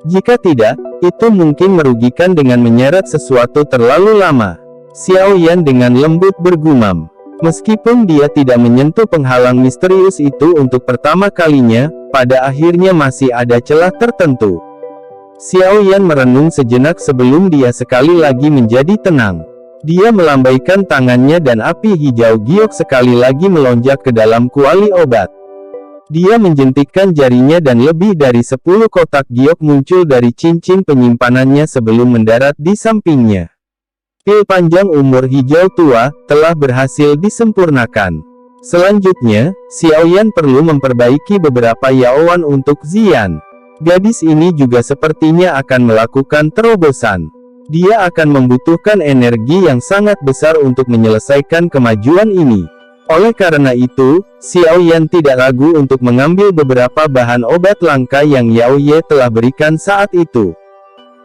A: Jika tidak, itu mungkin merugikan dengan menyeret sesuatu terlalu lama." Xiaoyan dengan lembut bergumam. Meskipun dia tidak menyentuh penghalang misterius itu untuk pertama kalinya, pada akhirnya masih ada celah tertentu. Xiao Yan merenung sejenak sebelum dia sekali lagi menjadi tenang. Dia melambaikan tangannya dan api hijau giok sekali lagi melonjak ke dalam kuali obat. Dia menjentikkan jarinya dan lebih dari 10 kotak giok muncul dari cincin penyimpanannya sebelum mendarat di sampingnya. Pil panjang umur hijau tua telah berhasil disempurnakan. Selanjutnya, Xiao Yan perlu memperbaiki beberapa yaoan untuk Ziyan. Gadis ini juga sepertinya akan melakukan terobosan. Dia akan membutuhkan energi yang sangat besar untuk menyelesaikan kemajuan ini. Oleh karena itu, Xiao Yan tidak ragu untuk mengambil beberapa bahan obat langka yang Yao Ye telah berikan saat itu.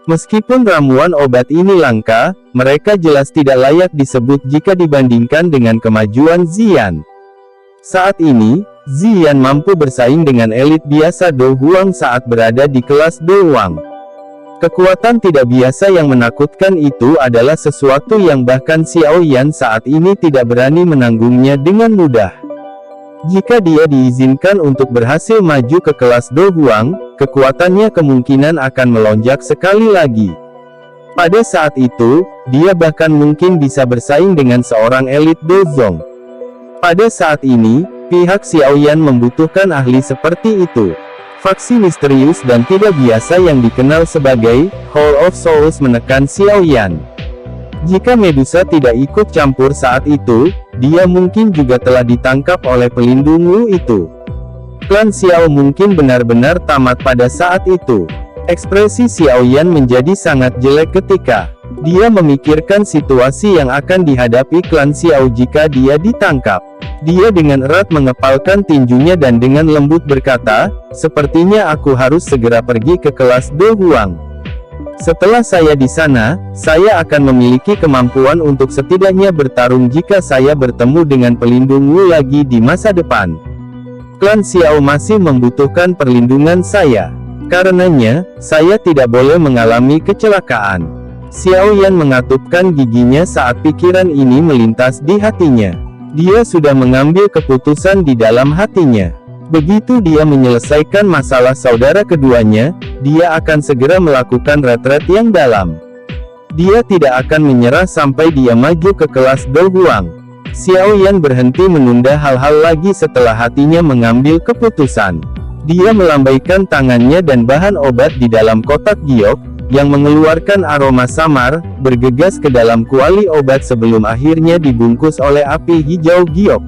A: Meskipun ramuan obat ini langka, mereka jelas tidak layak disebut jika dibandingkan dengan kemajuan Ziyan. Saat ini, Ziyan mampu bersaing dengan elit biasa Do Huang saat berada di kelas Do Wang. Kekuatan tidak biasa yang menakutkan itu adalah sesuatu yang bahkan Xiao Yan saat ini tidak berani menanggungnya dengan mudah. Jika dia diizinkan untuk berhasil maju ke kelas Do Huang, kekuatannya kemungkinan akan melonjak sekali lagi. Pada saat itu, dia bahkan mungkin bisa bersaing dengan seorang elit Do Zong. Pada saat ini, pihak Xiao Yan membutuhkan ahli seperti itu. Faksi misterius dan tidak biasa yang dikenal sebagai Hall of Souls menekan Xiao Yan. Jika Medusa tidak ikut campur saat itu, dia mungkin juga telah ditangkap oleh pelindung Wu itu. Klan Xiao mungkin benar-benar tamat pada saat itu. Ekspresi Xiao Yan menjadi sangat jelek ketika dia memikirkan situasi yang akan dihadapi klan Xiao jika dia ditangkap. Dia dengan erat mengepalkan tinjunya dan dengan lembut berkata, "Sepertinya aku harus segera pergi ke kelas Do Huang. Setelah saya di sana, saya akan memiliki kemampuan untuk setidaknya bertarung jika saya bertemu dengan pelindung Wu lagi di masa depan. Klan Xiao masih membutuhkan perlindungan saya. Karenanya, saya tidak boleh mengalami kecelakaan." Xiao Yan mengatupkan giginya saat pikiran ini melintas di hatinya. Dia sudah mengambil keputusan di dalam hatinya. Begitu dia menyelesaikan masalah saudara keduanya, dia akan segera melakukan retret yang dalam. Dia tidak akan menyerah sampai dia maju ke kelas Do Huang. Xiao Yan berhenti menunda hal-hal lagi setelah hatinya mengambil keputusan. Dia melambaikan tangannya dan bahan obat di dalam kotak giok, yang mengeluarkan aroma samar, bergegas ke dalam kuali obat sebelum akhirnya dibungkus oleh api hijau giok.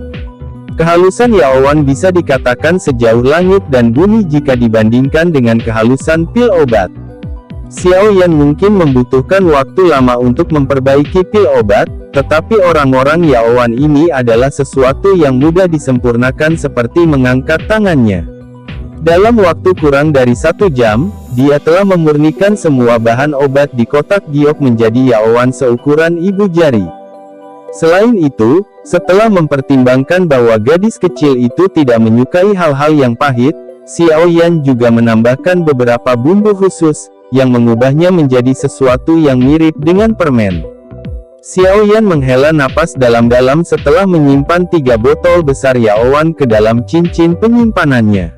A: Kehalusan yaoan bisa dikatakan sejauh langit dan bumi jika dibandingkan dengan kehalusan pil obat. Xiao Yan mungkin membutuhkan waktu lama untuk memperbaiki pil obat, tetapi orang-orang yaoan ini adalah sesuatu yang mudah disempurnakan seperti mengangkat tangannya. Dalam waktu kurang dari 1 jam, dia telah memurnikan semua bahan obat di kotak giok menjadi yaoan seukuran ibu jari. Selain itu, setelah mempertimbangkan bahwa gadis kecil itu tidak menyukai hal-hal yang pahit, Xiao Yan juga menambahkan beberapa bumbu khusus, yang mengubahnya menjadi sesuatu yang mirip dengan permen. Xiao Yan menghela napas dalam-dalam setelah menyimpan 3 botol besar yaoan ke dalam cincin penyimpanannya.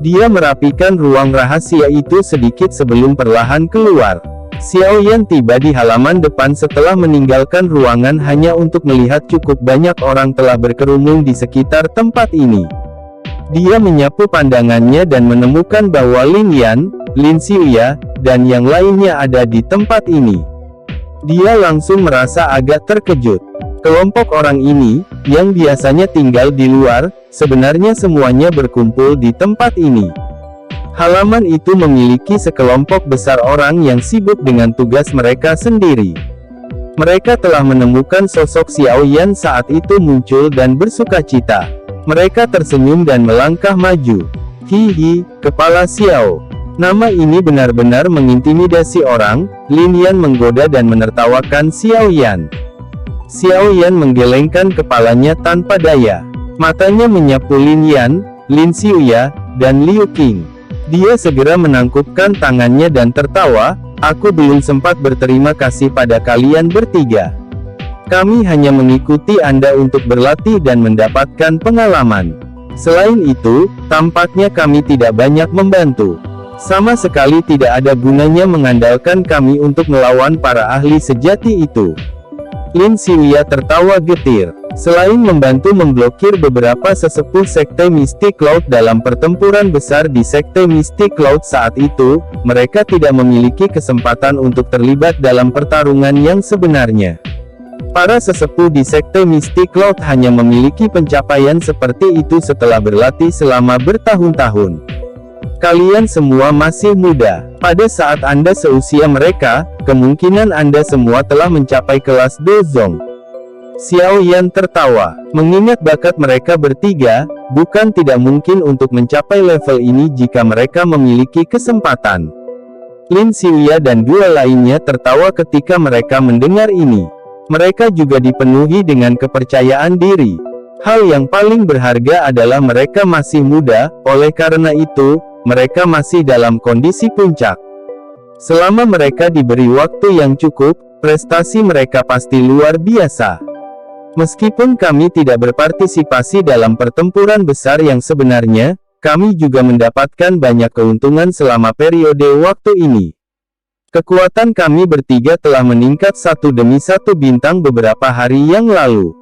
A: Dia merapikan ruang rahasia itu sedikit sebelum perlahan keluar. Xiao Yan tiba di halaman depan setelah meninggalkan ruangan hanya untuk melihat cukup banyak orang telah berkerumun di sekitar tempat ini. Dia menyapu pandangannya dan menemukan bahwa Lin Yan, Lin Xiuya, dan yang lainnya ada di tempat ini. Dia langsung merasa agak terkejut. Kelompok orang ini, yang biasanya tinggal di luar, sebenarnya semuanya berkumpul di tempat ini. Halaman itu memiliki sekelompok besar orang yang sibuk dengan tugas mereka sendiri. Mereka telah menemukan sosok Xiao Yan saat itu muncul dan bersukacita. Mereka tersenyum dan melangkah maju. "Hihi, Kepala Xiao." Nama ini benar-benar mengintimidasi orang. Lin Yan menggoda dan menertawakan Xiao Yan. Xiao Yan menggelengkan kepalanya tanpa daya. Matanya menyapu Lin Yan, Lin Xiuya, dan Liu Qing. Dia segera menangkupkan tangannya dan tertawa, "Aku belum sempat berterima kasih pada kalian bertiga. Kami hanya mengikuti Anda untuk berlatih dan mendapatkan pengalaman." Selain itu, tampaknya kami tidak banyak membantu. Sama sekali tidak ada gunanya mengandalkan kami untuk melawan para ahli sejati itu. Lin Xiuya tertawa getir. Selain membantu memblokir beberapa sesepuh Sekte Mistik Laut dalam pertempuran besar di Sekte Mistik Laut saat itu, mereka tidak memiliki kesempatan untuk terlibat dalam pertarungan yang sebenarnya. Para sesepuh di Sekte Mistik Laut hanya memiliki pencapaian seperti itu setelah berlatih selama bertahun-tahun. Kalian semua masih muda. Pada saat Anda seusia mereka, kemungkinan Anda semua telah mencapai kelas Dozong. Xiao Yan tertawa. Mengingat bakat mereka bertiga, bukan tidak mungkin untuk mencapai level ini jika mereka memiliki kesempatan. Lin Xiuya dan dua lainnya tertawa ketika mereka mendengar ini. Mereka juga dipenuhi dengan kepercayaan diri. Hal yang paling berharga adalah mereka masih muda, oleh karena itu, mereka masih dalam kondisi puncak. Selama mereka diberi waktu yang cukup, prestasi mereka pasti luar biasa. Meskipun kami tidak berpartisipasi dalam pertempuran besar yang sebenarnya, kami juga mendapatkan banyak keuntungan selama periode waktu ini. Kekuatan kami bertiga telah meningkat satu demi satu bintang beberapa hari yang lalu.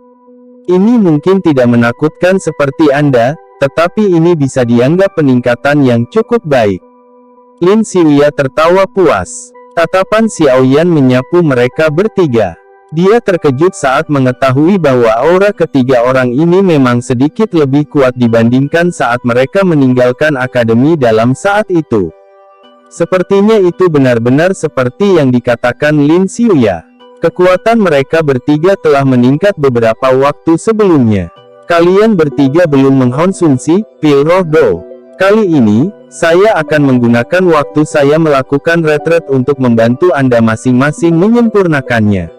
A: Ini mungkin tidak menakutkan seperti Anda, tetapi ini bisa dianggap peningkatan yang cukup baik. Lin Xiuya tertawa puas. Tatapan Xiao Yan menyapu mereka bertiga. Dia terkejut saat mengetahui bahwa aura ketiga orang ini memang sedikit lebih kuat dibandingkan saat mereka meninggalkan akademi dalam saat itu. Sepertinya itu benar-benar seperti yang dikatakan Lin Xiuya. Kekuatan mereka bertiga telah meningkat beberapa waktu sebelumnya. Kalian bertiga belum mengkonsumsi pil roh Do. Kali ini, saya akan menggunakan waktu saya melakukan retret untuk membantu Anda masing-masing menyempurnakannya.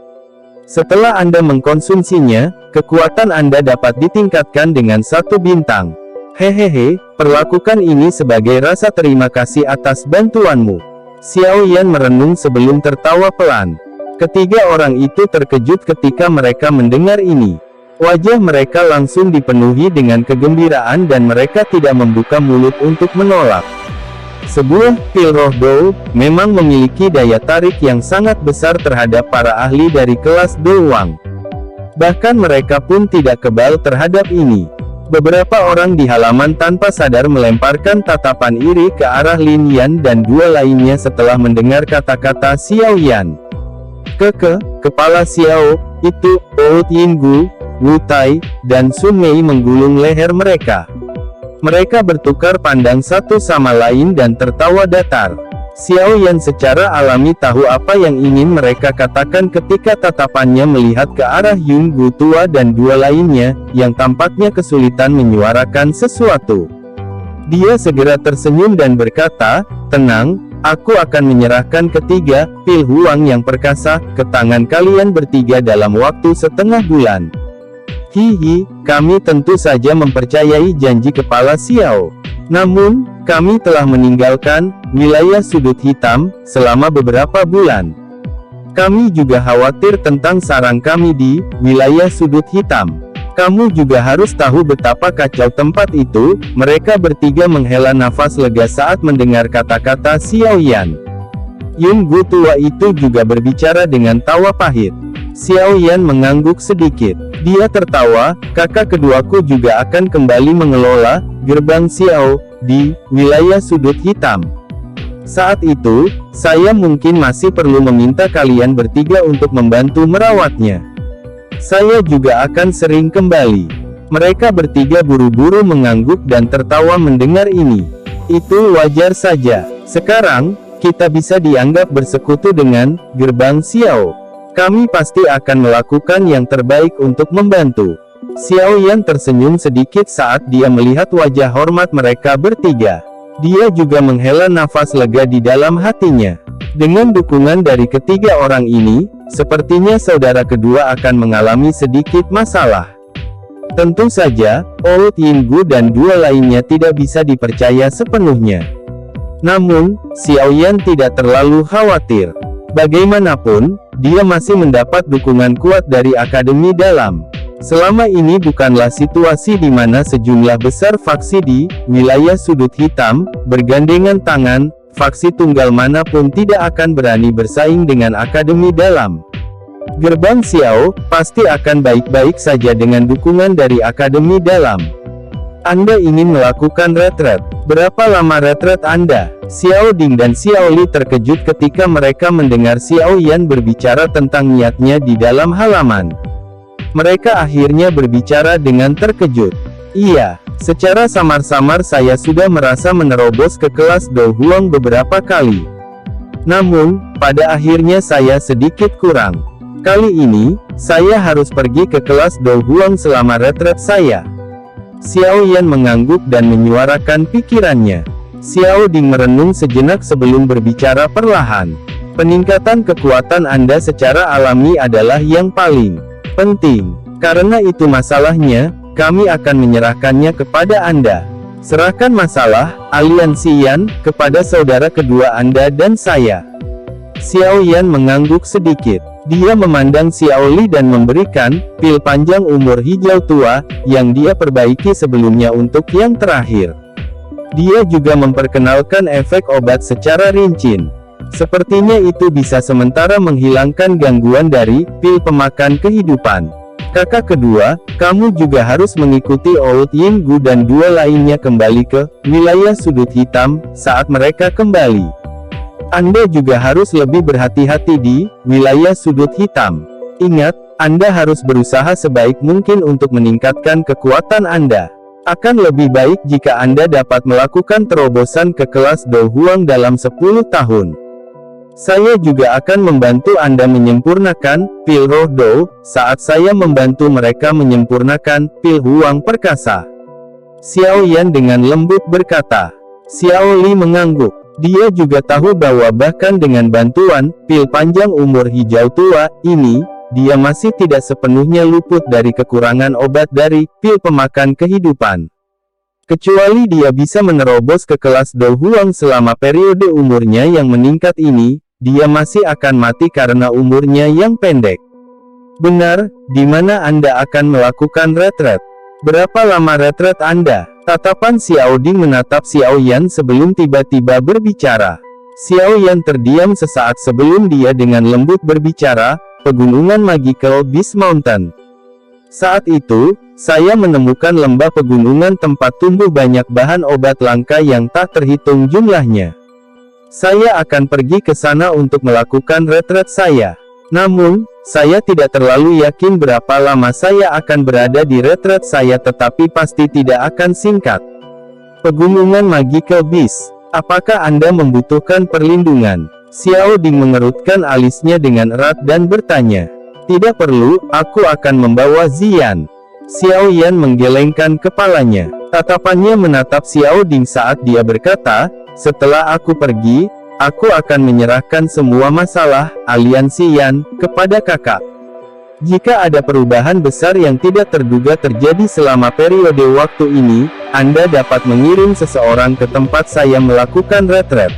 A: Setelah Anda mengkonsumsinya, kekuatan Anda dapat ditingkatkan dengan 1 bintang. Hehehe, perlakukan ini sebagai rasa terima kasih atas bantuanmu. Xiao Yan merenung sebelum tertawa pelan. Ketiga orang itu terkejut ketika mereka mendengar ini. Wajah mereka langsung dipenuhi dengan kegembiraan dan mereka tidak membuka mulut untuk menolak. Sebuah pil roh Do memang memiliki daya tarik yang sangat besar terhadap para ahli dari kelas Do Wang. Bahkan mereka pun tidak kebal terhadap ini. Beberapa orang di halaman tanpa sadar melemparkan tatapan iri ke arah Lin Yan dan dua lainnya setelah mendengar kata-kata Xiao Yan. Kepala Xiao, itu, Oud Yinggu, Wu Tai, dan Sun Mei menggulung leher mereka. Mereka bertukar pandang satu sama lain dan tertawa datar. Xiao Yan secara alami tahu apa yang ingin mereka katakan ketika tatapannya melihat ke arah Yun Gu tua dan dua lainnya, yang tampaknya kesulitan menyuarakan sesuatu. Dia segera tersenyum dan berkata, "Tenang, aku akan menyerahkan ketiga pil Huang yang perkasa ke tangan kalian bertiga dalam waktu setengah bulan." Hihi, kami tentu saja mempercayai janji Kepala Xiao. Namun, kami telah meninggalkan wilayah sudut hitam selama beberapa bulan. Kami juga khawatir tentang sarang kami di wilayah sudut hitam. Kamu juga harus tahu betapa kacau tempat itu. Mereka bertiga menghela nafas lega saat mendengar kata-kata Xiao Yan. Yun Gu tua itu juga berbicara dengan tawa pahit. Xiao Yan mengangguk sedikit. Dia tertawa, kakak keduaku juga akan kembali mengelola gerbang Xiao di wilayah sudut hitam. Saat itu, saya mungkin masih perlu meminta kalian bertiga untuk membantu merawatnya. Saya juga akan sering kembali. Mereka bertiga buru-buru mengangguk dan tertawa mendengar ini. Itu wajar saja. Sekarang, kita bisa dianggap bersekutu dengan gerbang Xiao. Kami pasti akan melakukan yang terbaik untuk membantu. Xiao Yan tersenyum sedikit saat dia melihat wajah hormat mereka bertiga. Dia juga menghela nafas lega di dalam hatinya. Dengan dukungan dari ketiga orang ini, sepertinya saudara kedua akan mengalami sedikit masalah. Tentu saja, Oud Yinggu dan dua lainnya tidak bisa dipercaya sepenuhnya. Namun, Xiao Yan tidak terlalu khawatir. Bagaimanapun, dia masih mendapat dukungan kuat dari Akademi Dalam. Selama ini bukanlah situasi di mana sejumlah besar faksi di wilayah sudut hitam bergandengan tangan. Faksi tunggal manapun tidak akan berani bersaing dengan Akademi Dalam. Gerbang Xiao pasti akan baik-baik saja dengan dukungan dari Akademi Dalam. Anda ingin melakukan retret. Berapa lama retret Anda? Xiao Ding dan Xiao Li terkejut ketika mereka mendengar Xiao Yan berbicara tentang niatnya di dalam halaman. Mereka akhirnya berbicara dengan terkejut. Iya, secara samar-samar saya sudah merasa menerobos ke kelas Do Huang beberapa kali. Namun, pada akhirnya saya sedikit kurang. Kali ini, saya harus pergi ke kelas Do Huang selama retret saya. Xiao Yan mengangguk dan menyuarakan pikirannya. Xiao Ding merenung sejenak sebelum berbicara perlahan. Peningkatan kekuatan Anda secara alami adalah yang paling penting. Karena itu masalahnya, kami akan menyerahkannya kepada Anda. Serahkan masalah, aliansi Yan, kepada saudara kedua Anda dan saya. Xiao Yan mengangguk sedikit. Dia memandang Xiao Li dan memberikan pil panjang umur hijau tua, yang dia perbaiki sebelumnya untuk yang terakhir. Dia juga memperkenalkan efek obat secara rinci. Sepertinya itu bisa sementara menghilangkan gangguan dari pil pemakan kehidupan. Kakak kedua, kamu juga harus mengikuti Old Yin Gu dan dua lainnya kembali ke wilayah sudut hitam saat mereka kembali. Anda juga harus lebih berhati-hati di wilayah sudut hitam. Ingat, Anda harus berusaha sebaik mungkin untuk meningkatkan kekuatan Anda. Akan lebih baik jika Anda dapat melakukan terobosan ke kelas Do Huang dalam 10 tahun. Saya juga akan membantu Anda menyempurnakan pil roh Do, saat saya membantu mereka menyempurnakan pil Huang Perkasa. Xiao Yan dengan lembut berkata. Xiao Li mengangguk. Dia juga tahu bahwa bahkan dengan bantuan pil panjang umur hijau tua ini, dia masih tidak sepenuhnya luput dari kekurangan obat dari pil pemakan kehidupan. Kecuali dia bisa menerobos ke kelas Do Huang selama periode umurnya yang meningkat ini, dia masih akan mati karena umurnya yang pendek. Benar, di mana Anda akan melakukan retret? Berapa lama retret Anda? Tatapan Xiao Ding menatap Xiao Yan sebelum tiba-tiba berbicara. Xiao Yan terdiam sesaat sebelum dia dengan lembut berbicara, Pegunungan Magical Beast Mountain. Saat itu, saya menemukan lembah pegunungan tempat tumbuh banyak bahan obat langka yang tak terhitung jumlahnya. Saya akan pergi ke sana untuk melakukan retret saya. Namun, saya tidak terlalu yakin berapa lama saya akan berada di retret saya, tetapi pasti tidak akan singkat. Pegunungan Magical Beast. Apakah Anda membutuhkan perlindungan? Xiao Ding mengerutkan alisnya dengan erat dan bertanya. Tidak perlu, aku akan membawa Ziyan. Xiao Yan menggelengkan kepalanya. Tatapannya menatap Xiao Ding saat dia berkata, setelah aku pergi, aku akan menyerahkan semua masalah aliansi Yan kepada kakak. Jika ada perubahan besar yang tidak terduga terjadi selama periode waktu ini, Anda dapat mengirim seseorang ke tempat saya melakukan retret.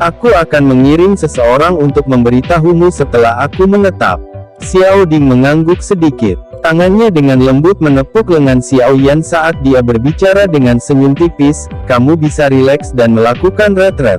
A: Aku akan mengirim seseorang untuk memberitahumu setelah aku menetap. Xiao Ding mengangguk sedikit. Tangannya dengan lembut menepuk lengan Xiao Yan saat dia berbicara dengan senyum tipis, kamu bisa rileks dan melakukan retret.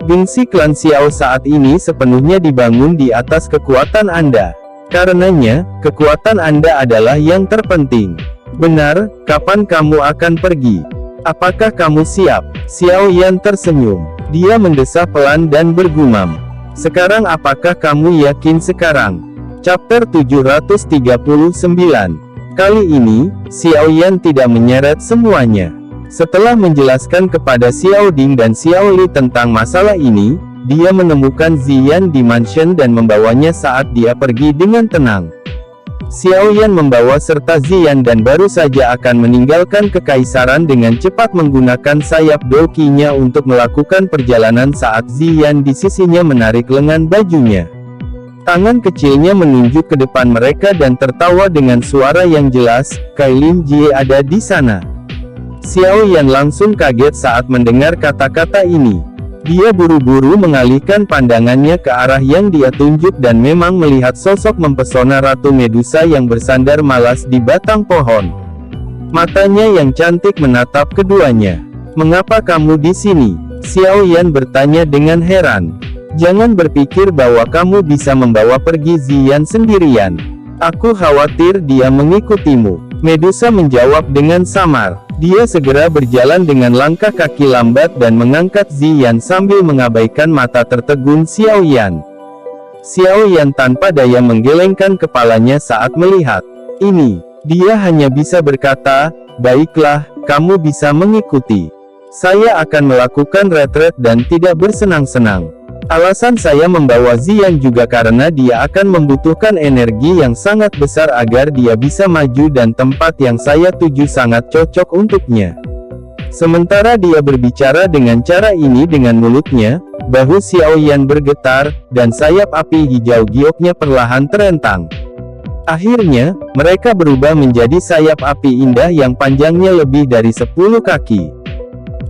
A: Gengsi klan Xiao saat ini sepenuhnya dibangun di atas kekuatan Anda. Karenanya, kekuatan Anda adalah yang terpenting. Benar, kapan kamu akan pergi? Apakah kamu siap? Xiao Yan tersenyum. Dia mendesah pelan dan bergumam. Sekarang apakah kamu yakin sekarang? Chapter 739. Kali ini, Xiao Yan tidak menyeret semuanya. Setelah menjelaskan kepada Xiao Ding dan Xiao Li tentang masalah ini, dia menemukan Ziyan di mansion dan membawanya saat dia pergi dengan tenang. Xiao Yan membawa serta Ziyan dan baru saja akan meninggalkan kekaisaran dengan cepat menggunakan sayap dokinya untuk melakukan perjalanan saat Ziyan di sisinya menarik lengan bajunya. Tangan kecilnya menunjuk ke depan mereka dan tertawa dengan suara yang jelas, Kailin Jie ada di sana. Xiao Yan langsung kaget saat mendengar kata-kata ini. Dia buru-buru mengalihkan pandangannya ke arah yang dia tunjuk dan memang melihat sosok mempesona Ratu Medusa yang bersandar malas di batang pohon. Matanya yang cantik menatap keduanya. "Mengapa kamu di sini?" Xiao Yan bertanya dengan heran. "Jangan berpikir bahwa kamu bisa membawa pergi Ziyan sendirian. Aku khawatir dia mengikutimu." Medusa menjawab dengan samar. Dia segera berjalan dengan langkah kaki lambat dan mengangkat Ziyan sambil mengabaikan mata tertegun Xiao Yan. Xiao Yan tanpa daya menggelengkan kepalanya saat melihat ini. Dia hanya bisa berkata, "Baiklah, kamu bisa mengikuti. Saya akan melakukan retret dan tidak bersenang-senang. Alasan saya membawa Ziyan juga karena dia akan membutuhkan energi yang sangat besar agar dia bisa maju dan tempat yang saya tuju sangat cocok untuknya." Sementara dia berbicara dengan cara ini dengan mulutnya, bahu Xiao Yan bergetar, dan sayap api hijau gioknya perlahan terentang. Akhirnya, mereka berubah menjadi sayap api indah yang panjangnya lebih dari 10 kaki.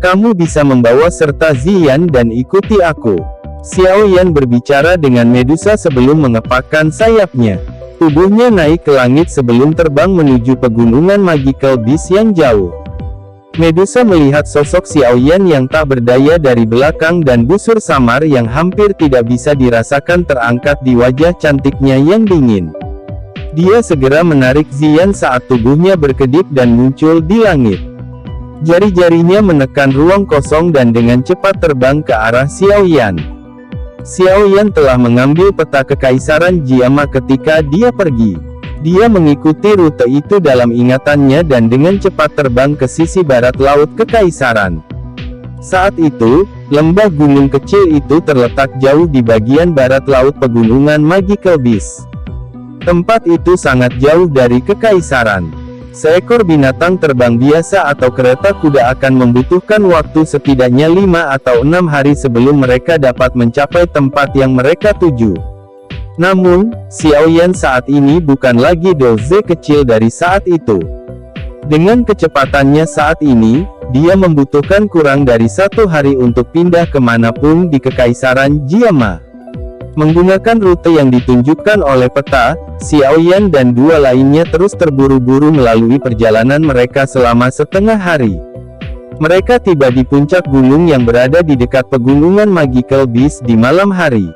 A: "Kamu bisa membawa serta Ziyan dan ikuti aku." Xiao Yan berbicara dengan Medusa sebelum mengepakkan sayapnya. Tubuhnya naik ke langit sebelum terbang menuju pegunungan Magical Beast yang jauh. Medusa melihat sosok Xiao Yan yang tak berdaya dari belakang dan busur samar yang hampir tidak bisa dirasakan terangkat di wajah cantiknya yang dingin. Dia segera menarik Ziyan saat tubuhnya berkedip dan muncul di langit. Jari-jarinya menekan ruang kosong dan dengan cepat terbang ke arah Xiao Yan. Xiao Yan telah mengambil peta kekaisaran Jiama ketika dia pergi. Dia mengikuti rute itu dalam ingatannya dan dengan cepat terbang ke sisi barat laut kekaisaran. Saat itu, lembah gunung kecil itu terletak jauh di bagian barat laut pegunungan Magical Beast. Tempat itu sangat jauh dari kekaisaran. Seekor binatang terbang biasa atau kereta kuda akan membutuhkan waktu setidaknya 5 atau 6 hari sebelum mereka dapat mencapai tempat yang mereka tuju. Namun, Xiao Yan saat ini bukan lagi doze kecil dari saat itu. Dengan kecepatannya saat ini, dia membutuhkan kurang dari 1 hari untuk pindah kemanapun di kekaisaran Jiama. Menggunakan rute yang ditunjukkan oleh peta, Xiao Yan dan 2 lainnya terus terburu-buru melalui perjalanan mereka selama setengah hari. Mereka tiba di puncak gunung yang berada di dekat pegunungan Magical Beast di malam hari.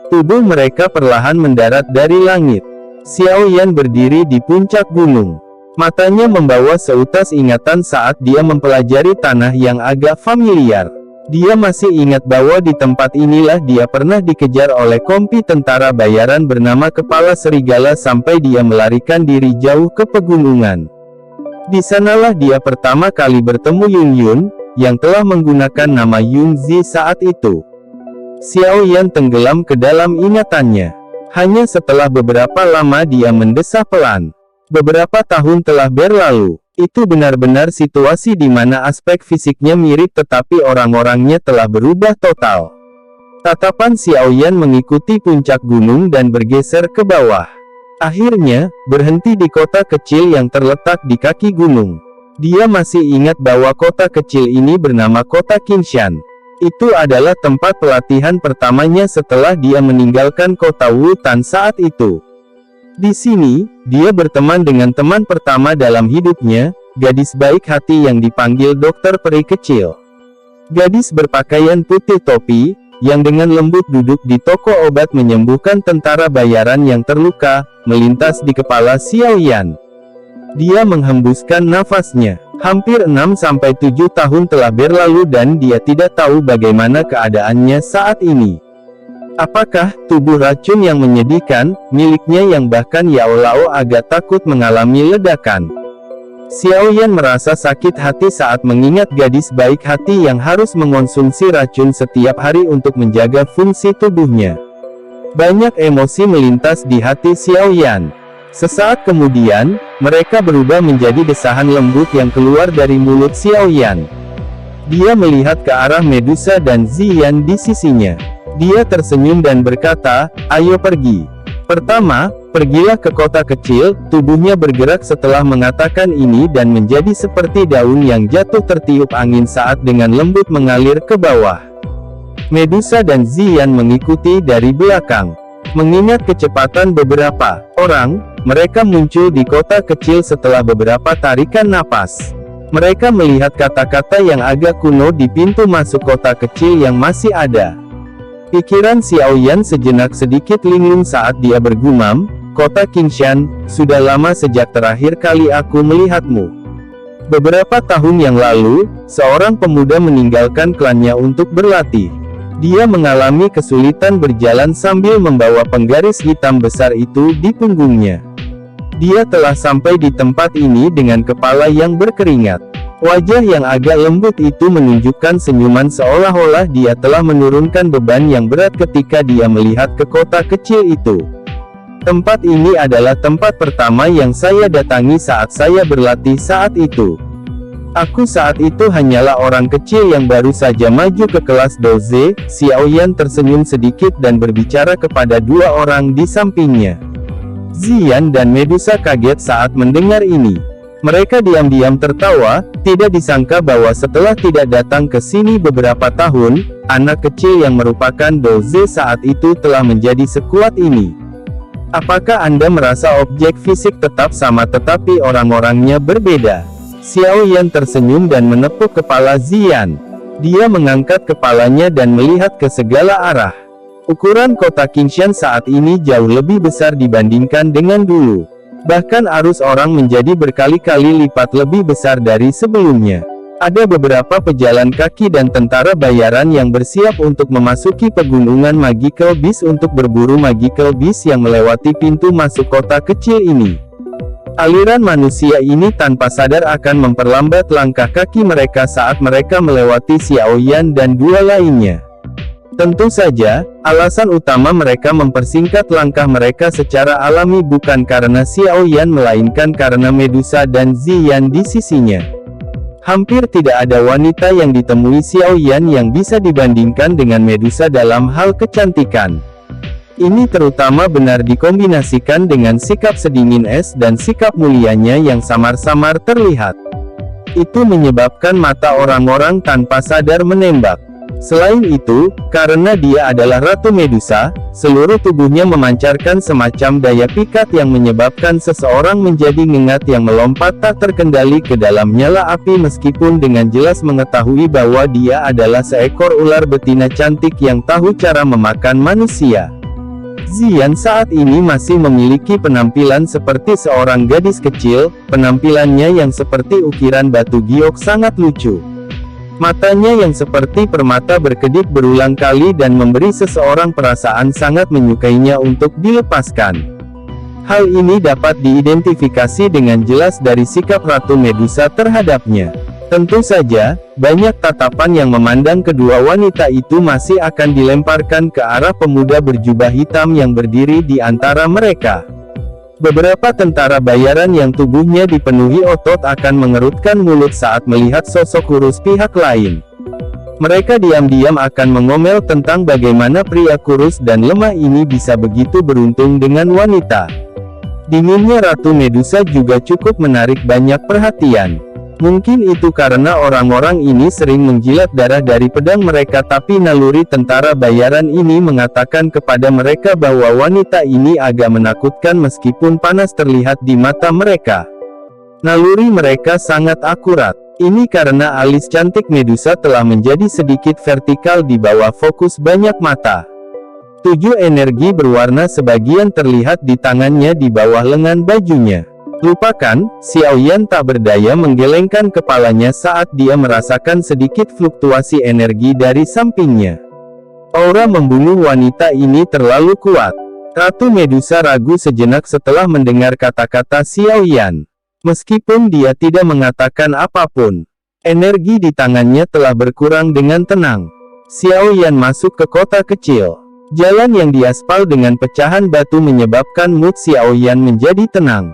A: Tubuh mereka perlahan mendarat dari langit. Xiao Yan berdiri di puncak gunung. Matanya membawa seutas ingatan saat dia mempelajari tanah yang agak familiar. Dia masih ingat bahwa di tempat inilah dia pernah dikejar oleh kompi tentara bayaran bernama Kepala Serigala sampai dia melarikan diri jauh ke pegunungan. Di sanalah dia pertama kali bertemu Yun Yun, yang telah menggunakan nama Yun Zi saat itu. Xiao Yan tenggelam ke dalam ingatannya. Hanya setelah beberapa lama dia mendesah pelan. Beberapa tahun telah berlalu. Itu benar-benar situasi di mana aspek fisiknya mirip tetapi orang-orangnya telah berubah total. Tatapan Xiao Yan mengikuti puncak gunung dan bergeser ke bawah. Akhirnya, berhenti di kota kecil yang terletak di kaki gunung. Dia masih ingat bahwa kota kecil ini bernama Kota Qingshan. Itu adalah tempat pelatihan pertamanya setelah dia meninggalkan kota Wutan saat itu. Di sini, dia berteman dengan teman pertama dalam hidupnya, gadis baik hati yang dipanggil Dokter Peri Kecil. Gadis berpakaian putih topi, yang dengan lembut duduk di toko obat menyembuhkan tentara bayaran yang terluka, melintas di kepala Xiao Yan. Dia menghembuskan nafasnya. Hampir 6-7 tahun telah berlalu dan dia tidak tahu bagaimana keadaannya saat ini. Apakah tubuh racun yang menyedihkan, miliknya yang bahkan Yao Lao agak takut mengalami ledakan? Xiao Yan merasa sakit hati saat mengingat gadis baik hati yang harus mengonsumsi racun setiap hari untuk menjaga fungsi tubuhnya. Banyak emosi melintas di hati Xiao Yan. Sesaat kemudian, mereka berubah menjadi desahan lembut yang keluar dari mulut Xiao Yan. Dia melihat ke arah Medusa dan Ziyan di sisinya. Dia tersenyum dan berkata, "Ayo pergi." Pertama, pergilah ke kota kecil. Tubuhnya bergerak setelah mengatakan ini dan menjadi seperti daun yang jatuh tertiup angin saat dengan lembut mengalir ke bawah. Medusa dan Ziyan mengikuti dari belakang. Mengingat kecepatan beberapa orang, mereka muncul di kota kecil setelah beberapa tarikan napas. Mereka melihat kata-kata yang agak kuno di pintu masuk kota kecil yang masih ada. Pikiran Xiaoyan sejenak sedikit linglung saat dia bergumam, "Kota Qingshan, sudah lama sejak terakhir kali aku melihatmu." Beberapa tahun yang lalu, seorang pemuda meninggalkan klannya untuk berlatih. Dia mengalami kesulitan berjalan sambil membawa penggaris hitam besar itu di punggungnya. Dia telah sampai di tempat ini dengan kepala yang berkeringat. Wajah yang agak lembut itu menunjukkan senyuman seolah-olah dia telah menurunkan beban yang berat ketika dia melihat ke kota kecil itu. Tempat ini adalah tempat pertama yang saya datangi saat saya berlatih saat itu. Aku saat itu hanyalah orang kecil yang baru saja maju ke kelas Doze. Xiaoyan tersenyum sedikit dan berbicara kepada dua orang di sampingnya. Ziyan dan Medusa kaget saat mendengar ini. Mereka diam-diam tertawa, tidak disangka bahwa setelah tidak datang ke sini beberapa tahun, anak kecil yang merupakan Doze saat itu telah menjadi sekuat ini. Apakah Anda merasa objek fisik tetap sama tetapi orang-orangnya berbeda? Xiaoyan tersenyum dan menepuk kepala Ziyan. Dia mengangkat kepalanya dan melihat ke segala arah. Ukuran kota Qingshan saat ini jauh lebih besar dibandingkan dengan dulu. Bahkan arus orang menjadi berkali-kali lipat lebih besar dari sebelumnya. Ada beberapa pejalan kaki dan tentara bayaran yang bersiap untuk memasuki pegunungan Magical Beast untuk berburu Magical Beast yang melewati pintu masuk kota kecil ini. Aliran manusia ini tanpa sadar akan memperlambat langkah kaki mereka saat mereka melewati Xiaoyan dan dua lainnya. Tentu saja, alasan utama mereka mempersingkat langkah mereka secara alami bukan karena Xiaoyan melainkan karena Medusa dan Ziyan di sisinya. Hampir tidak ada wanita yang ditemui Xiaoyan yang bisa dibandingkan dengan Medusa dalam hal kecantikan. Ini terutama benar dikombinasikan dengan sikap sedingin es dan sikap mulianya yang samar-samar terlihat. Itu menyebabkan mata orang-orang tanpa sadar menembak. Selain itu, karena dia adalah Ratu Medusa, seluruh tubuhnya memancarkan semacam daya pikat yang menyebabkan seseorang menjadi ngengat yang melompat tak terkendali ke dalam nyala api meskipun dengan jelas mengetahui bahwa dia adalah seekor ular betina cantik yang tahu cara memakan manusia. Ziyan saat ini masih memiliki penampilan seperti seorang gadis kecil, penampilannya yang seperti ukiran batu giok sangat lucu. Matanya yang seperti permata berkedip berulang kali dan memberi seseorang perasaan sangat menyukainya untuk dilepaskan. Hal ini dapat diidentifikasi dengan jelas dari sikap Ratu Medusa terhadapnya. Tentu saja, banyak tatapan yang memandang kedua wanita itu masih akan dilemparkan ke arah pemuda berjubah hitam yang berdiri di antara mereka. Beberapa tentara bayaran yang tubuhnya dipenuhi otot akan mengerutkan mulut saat melihat sosok kurus pihak lain. Mereka diam-diam akan mengomel tentang bagaimana pria kurus dan lemah ini bisa begitu beruntung dengan wanita. Dinginnya Ratu Medusa juga cukup menarik banyak perhatian. Mungkin itu karena orang-orang ini sering menjilat darah dari pedang mereka, tapi naluri tentara bayaran ini mengatakan kepada mereka bahwa wanita ini agak menakutkan meskipun panas terlihat di mata mereka. Naluri mereka sangat akurat. Ini karena alis cantik Medusa telah menjadi sedikit vertikal di bawah fokus banyak mata. 7 energi berwarna sebagian terlihat di tangannya di bawah lengan bajunya. Lupakan, Xiaoyan tak berdaya menggelengkan kepalanya saat dia merasakan sedikit fluktuasi energi dari sampingnya. Aura membunuh wanita ini terlalu kuat. Ratu Medusa ragu sejenak setelah mendengar kata-kata Xiaoyan. Meskipun dia tidak mengatakan apapun, energi di tangannya telah berkurang dengan tenang. Xiaoyan masuk ke kota kecil. Jalan yang diaspal dengan pecahan batu menyebabkan mood Xiaoyan menjadi tenang.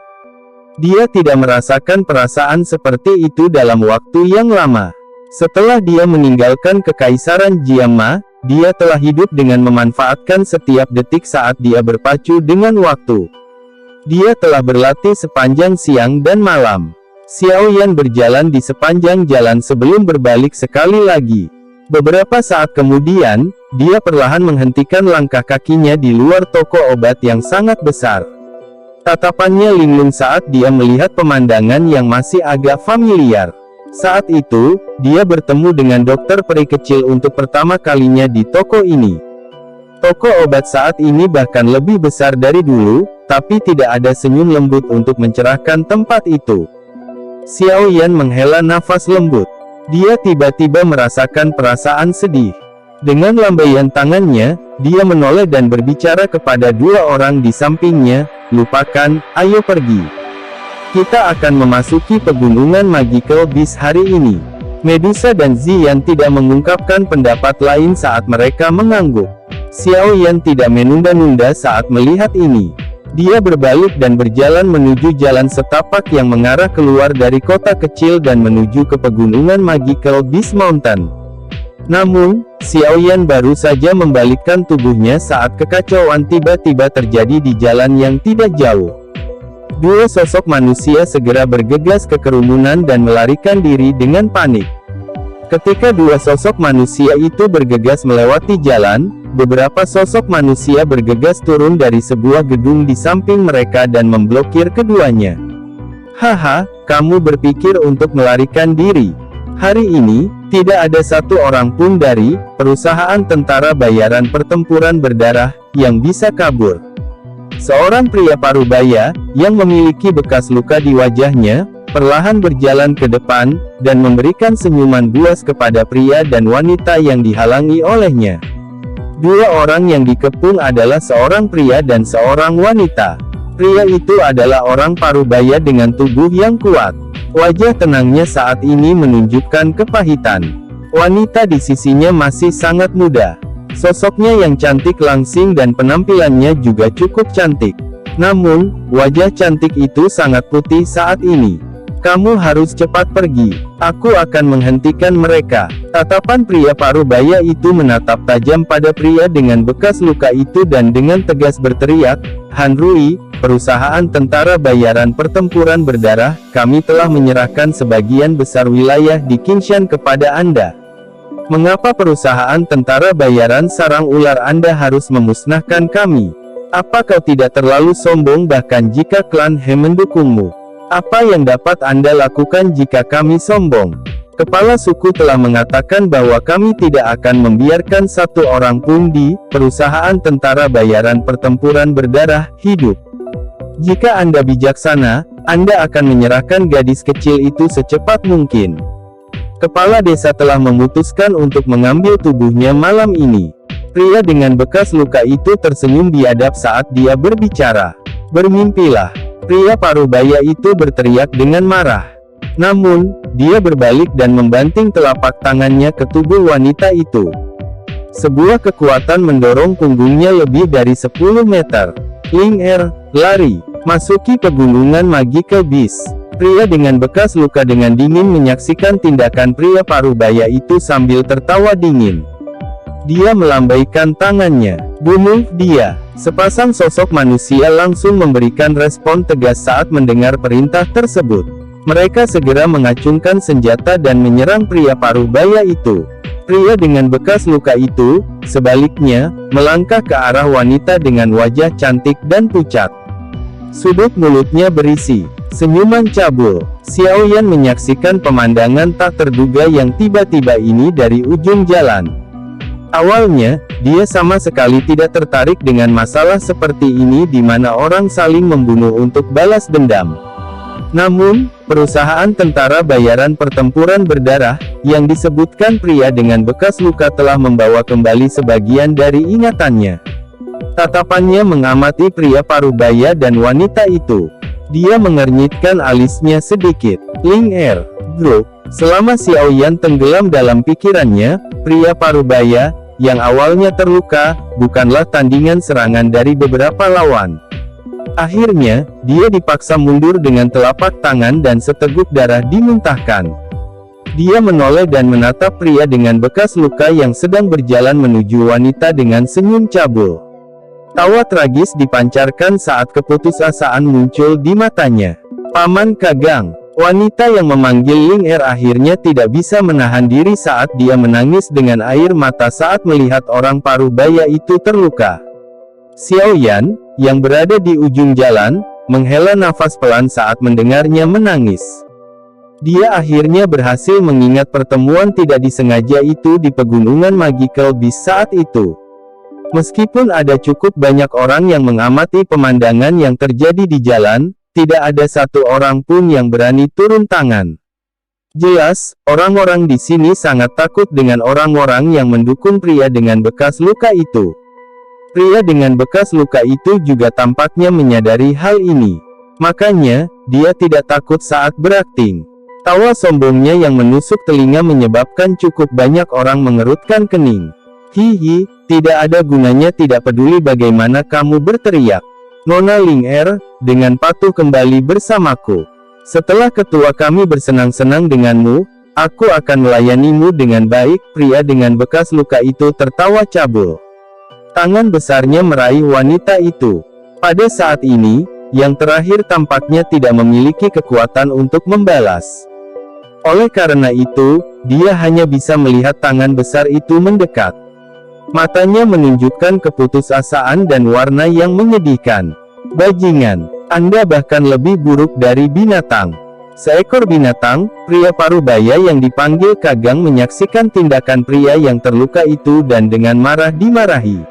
A: Dia tidak merasakan perasaan seperti itu dalam waktu yang lama. Setelah dia meninggalkan Kekaisaran Jiangma, dia telah hidup dengan memanfaatkan setiap detik saat dia berpacu dengan waktu. Dia telah berlatih sepanjang siang dan malam. Xiaoyan berjalan di sepanjang jalan sebelum berbalik sekali lagi. Beberapa saat kemudian, dia perlahan menghentikan langkah kakinya di luar toko obat yang sangat besar. Tatapannya linglung saat dia melihat pemandangan yang masih agak familiar. Saat itu, dia bertemu dengan dokter peri kecil untuk pertama kalinya di toko ini. Toko obat saat ini bahkan lebih besar dari dulu, tapi tidak ada senyum lembut untuk mencerahkan tempat itu. Xiao Yan menghela nafas lembut. Dia tiba-tiba merasakan perasaan sedih. Dengan lambaian tangannya, dia menoleh dan berbicara kepada dua orang di sampingnya, "Lupakan, ayo pergi. Kita akan memasuki pegunungan Magical Beast hari ini." Medusa dan Ziyan tidak mengungkapkan pendapat lain saat mereka mengangguk. Xiao Yan tidak menunda-nunda saat melihat ini. Dia berbalik dan berjalan menuju jalan setapak yang mengarah keluar dari kota kecil dan menuju ke pegunungan Magical Beast Mountain. Namun, Xiao Yan baru saja membalikkan tubuhnya saat kekacauan tiba-tiba terjadi di jalan yang tidak jauh. Dua sosok manusia segera bergegas ke kerumunan dan melarikan diri dengan panik. Ketika dua sosok manusia itu bergegas melewati jalan, beberapa sosok manusia bergegas turun dari sebuah gedung di samping mereka dan memblokir keduanya. "Haha, kamu berpikir untuk melarikan diri? Hari ini, tidak ada satu orang pun dari perusahaan tentara bayaran pertempuran berdarah yang bisa kabur." Seorang pria parubaya, yang memiliki bekas luka di wajahnya, perlahan berjalan ke depan, dan memberikan senyuman buas kepada pria dan wanita yang dihalangi olehnya. Dua orang yang dikepung adalah seorang pria dan seorang wanita. Pria itu adalah orang parubaya dengan tubuh yang kuat. Wajah tenangnya saat ini menunjukkan kepahitan. Wanita di sisinya masih sangat muda. Sosoknya yang cantik langsing dan penampilannya juga cukup cantik. Namun, wajah cantik itu sangat putih saat ini. "Kamu harus cepat pergi. Aku akan menghentikan mereka." Tatapan pria parubaya itu menatap tajam pada pria dengan bekas luka itu dan dengan tegas berteriak, "Han Rui, perusahaan tentara bayaran pertempuran berdarah, kami telah menyerahkan sebagian besar wilayah di Qingshan kepada Anda. Mengapa perusahaan tentara bayaran sarang ular Anda harus memusnahkan kami? Apa kau tidak terlalu sombong bahkan jika klan He mendukungmu? Apa yang dapat Anda lakukan jika kami sombong? Kepala suku telah mengatakan bahwa kami tidak akan membiarkan satu orang pun di perusahaan tentara bayaran pertempuran berdarah hidup. Jika Anda bijaksana, Anda akan menyerahkan gadis kecil itu secepat mungkin. Kepala desa telah memutuskan untuk mengambil tubuhnya malam ini." Pria dengan bekas luka itu tersenyum biadab saat dia berbicara. "Bermimpilah." Pria parubaya itu berteriak dengan marah. Namun, dia berbalik dan membanting telapak tangannya ke tubuh wanita itu. Sebuah kekuatan mendorong punggungnya lebih dari 10 meter. Ling Er, lari, masuki pegunungan Magical Beast. Pria dengan bekas luka dengan dingin menyaksikan tindakan pria parubaya itu sambil tertawa dingin. Dia melambaikan tangannya. "Bunuh dia!" Sepasang sosok manusia langsung memberikan respon tegas saat mendengar perintah tersebut. Mereka segera mengacungkan senjata dan menyerang pria parubaya itu. Pria dengan bekas luka itu, sebaliknya, melangkah ke arah wanita dengan wajah cantik dan pucat. Sudut mulutnya berisi senyuman cabul. Xiao Yan menyaksikan pemandangan tak terduga yang tiba-tiba ini dari ujung jalan. Awalnya, dia sama sekali tidak tertarik dengan masalah seperti ini di mana orang saling membunuh untuk balas dendam. Namun, perusahaan tentara bayaran pertempuran berdarah, yang disebutkan pria dengan bekas luka telah membawa kembali sebagian dari ingatannya. Tatapannya mengamati pria parubaya dan wanita itu. Dia mengernyitkan alisnya sedikit. Ling Er, Group. Selama Xiao Yan tenggelam dalam pikirannya, pria parubaya, yang awalnya terluka, bukanlah tandingan serangan dari beberapa lawan. Akhirnya, dia dipaksa mundur dengan telapak tangan dan seteguk darah dimuntahkan. Dia menoleh dan menatap pria dengan bekas luka yang sedang berjalan menuju wanita dengan senyum cabul. Tawa tragis dipancarkan saat keputusasaan muncul di matanya. "Paman Kagang, Wanita yang memanggil Ling Er akhirnya tidak bisa menahan diri saat dia menangis dengan air mata saat melihat orang paruh baya itu terluka. Xiao Yan, yang berada di ujung jalan, menghela nafas pelan saat mendengarnya menangis. Dia akhirnya berhasil mengingat pertemuan tidak disengaja itu di pegunungan Magical Beast saat itu. Meskipun ada cukup banyak orang yang mengamati pemandangan yang terjadi di jalan, tidak ada satu orang pun yang berani turun tangan. Jelas, orang-orang di sini sangat takut dengan orang-orang yang mendukung pria dengan bekas luka itu. Pria dengan bekas luka itu juga tampaknya menyadari hal ini. Makanya, dia tidak takut saat berakting. Tawa sombongnya yang menusuk telinga menyebabkan cukup banyak orang mengerutkan kening. Hihi, tidak ada gunanya tidak peduli bagaimana kamu berteriak. Nona Ling Er, dengan patuh kembali bersamaku. Setelah ketua kami bersenang-senang denganmu, aku akan melayanimu dengan baik. Pria dengan bekas luka itu tertawa cabul. Tangan besarnya meraih wanita itu. Pada saat ini, yang terakhir tampaknya tidak memiliki kekuatan untuk membalas. Oleh karena itu, dia hanya bisa melihat tangan besar itu mendekat. Matanya menunjukkan keputusasaan dan warna yang menyedihkan. Bajingan, Anda bahkan lebih buruk dari binatang. Seekor binatang, pria parubaya yang dipanggil Kagang menyaksikan tindakan pria yang terluka itu dan dengan marah dimarahi.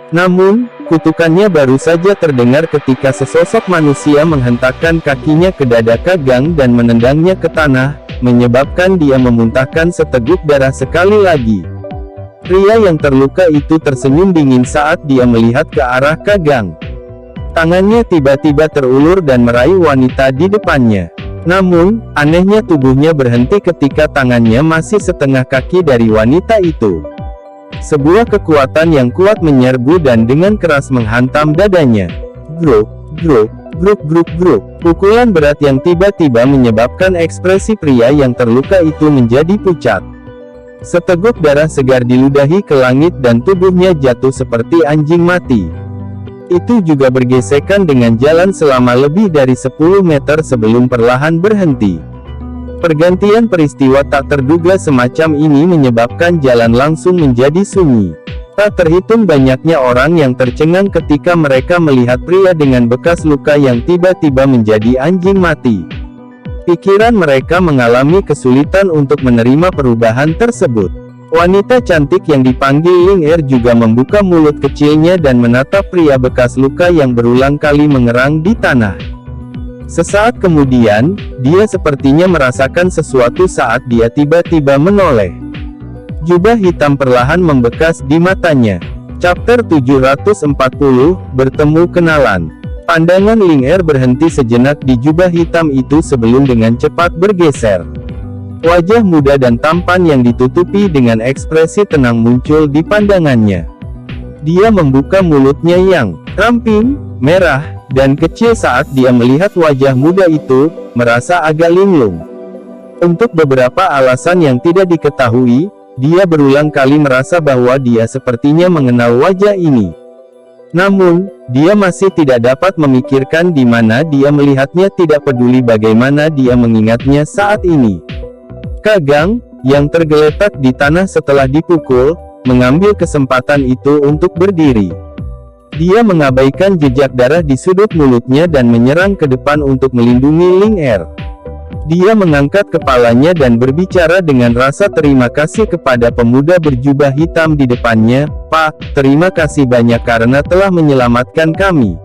A: Namun, kutukannya baru saja terdengar ketika sesosok manusia menghentakkan kakinya ke dada Kagang dan menendangnya ke tanah, menyebabkan dia memuntahkan seteguk darah sekali lagi. Pria yang terluka itu tersenyum dingin saat dia melihat ke arah Kagang. Tangannya tiba-tiba terulur dan meraih wanita di depannya. Namun, anehnya tubuhnya berhenti ketika tangannya masih setengah kaki dari wanita itu. Sebuah kekuatan yang kuat menyerbu dan dengan keras menghantam dadanya. Gruk, gruk, gruk, gruk, gruk. Pukulan berat yang tiba-tiba menyebabkan ekspresi pria yang terluka itu menjadi pucat. Seteguk darah segar diludahi ke langit dan tubuhnya jatuh seperti anjing mati. Itu juga bergesekan dengan jalan selama lebih dari 10 meter sebelum perlahan berhenti. Pergantian peristiwa tak terduga semacam ini menyebabkan jalan langsung menjadi sunyi. Tak terhitung banyaknya orang yang tercengang ketika mereka melihat pria dengan bekas luka yang tiba-tiba menjadi anjing mati. Pikiran mereka mengalami kesulitan untuk menerima perubahan tersebut. Wanita cantik yang dipanggil Ling Er juga membuka mulut kecilnya dan menatap pria bekas luka yang berulang kali mengerang di tanah. Sesaat kemudian, dia sepertinya merasakan sesuatu saat dia tiba-tiba menoleh. Jubah hitam perlahan membekas di matanya. Chapter 740, Bertemu Kenalan. Pandangan Ling Er berhenti sejenak di jubah hitam itu sebelum dengan cepat bergeser. Wajah muda dan tampan yang ditutupi dengan ekspresi tenang muncul di pandangannya. Dia membuka mulutnya yang ramping, merah, dan kecil saat dia melihat wajah muda itu, merasa agak linglung. Untuk beberapa alasan yang tidak diketahui, dia berulang kali merasa bahwa dia sepertinya mengenal wajah ini. Namun, dia masih tidak dapat memikirkan di mana dia melihatnya, tidak peduli bagaimana dia mengingatnya saat ini. Kagang, yang tergeletak di tanah setelah dipukul, mengambil kesempatan itu untuk berdiri. Dia mengabaikan jejak darah di sudut mulutnya dan menyerang ke depan untuk melindungi Ling Er. Dia mengangkat kepalanya dan berbicara dengan rasa terima kasih kepada pemuda berjubah hitam di depannya. Pak, terima kasih banyak karena telah menyelamatkan kami.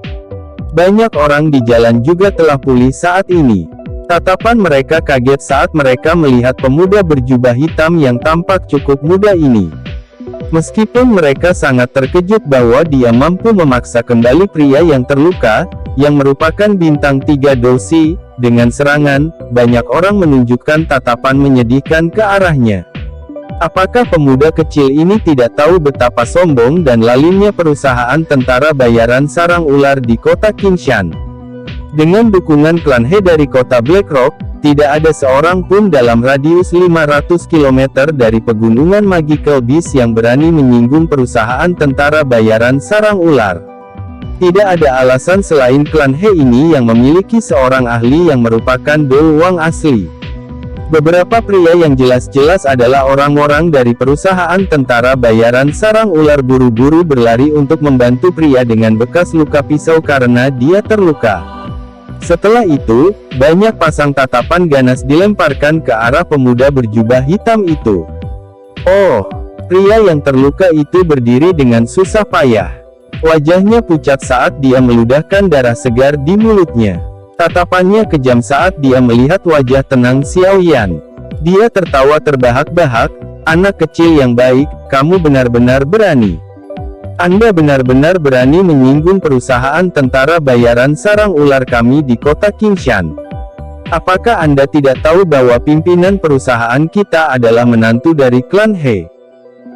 A: Banyak orang di jalan juga telah pulih saat ini. Tatapan mereka kaget saat mereka melihat pemuda berjubah hitam yang tampak cukup muda ini. Meskipun mereka sangat terkejut bahwa dia mampu memaksa kembali pria yang terluka, yang merupakan bintang 3 dosi, dengan serangan, banyak orang menunjukkan tatapan menyedihkan ke arahnya. Apakah pemuda kecil ini tidak tahu betapa sombong dan lalimnya perusahaan tentara bayaran sarang ular di kota Qingshan? Dengan dukungan klan He dari kota Blackrock, tidak ada seorang pun dalam radius 500 km dari pegunungan Magical Beast yang berani menyinggung perusahaan tentara bayaran sarang ular. Tidak ada alasan selain klan He ini yang memiliki seorang ahli yang merupakan Do Wang asli. Beberapa pria yang jelas-jelas adalah orang-orang dari perusahaan tentara bayaran sarang ular buru-buru berlari untuk membantu pria dengan bekas luka pisau karena dia terluka. Setelah itu, banyak pasang tatapan ganas dilemparkan ke arah pemuda berjubah hitam itu. Oh, pria yang terluka itu berdiri dengan susah payah. Wajahnya pucat saat dia meludahkan darah segar di mulutnya. Tatapannya kejam saat dia melihat wajah tenang Xiao Yan. Dia tertawa terbahak-bahak, "Anak kecil yang baik, kamu benar-benar berani. Anda benar-benar berani menyinggung perusahaan tentara bayaran sarang ular kami di kota Qingshan. Apakah Anda tidak tahu bahwa pimpinan perusahaan kita adalah menantu dari klan He?"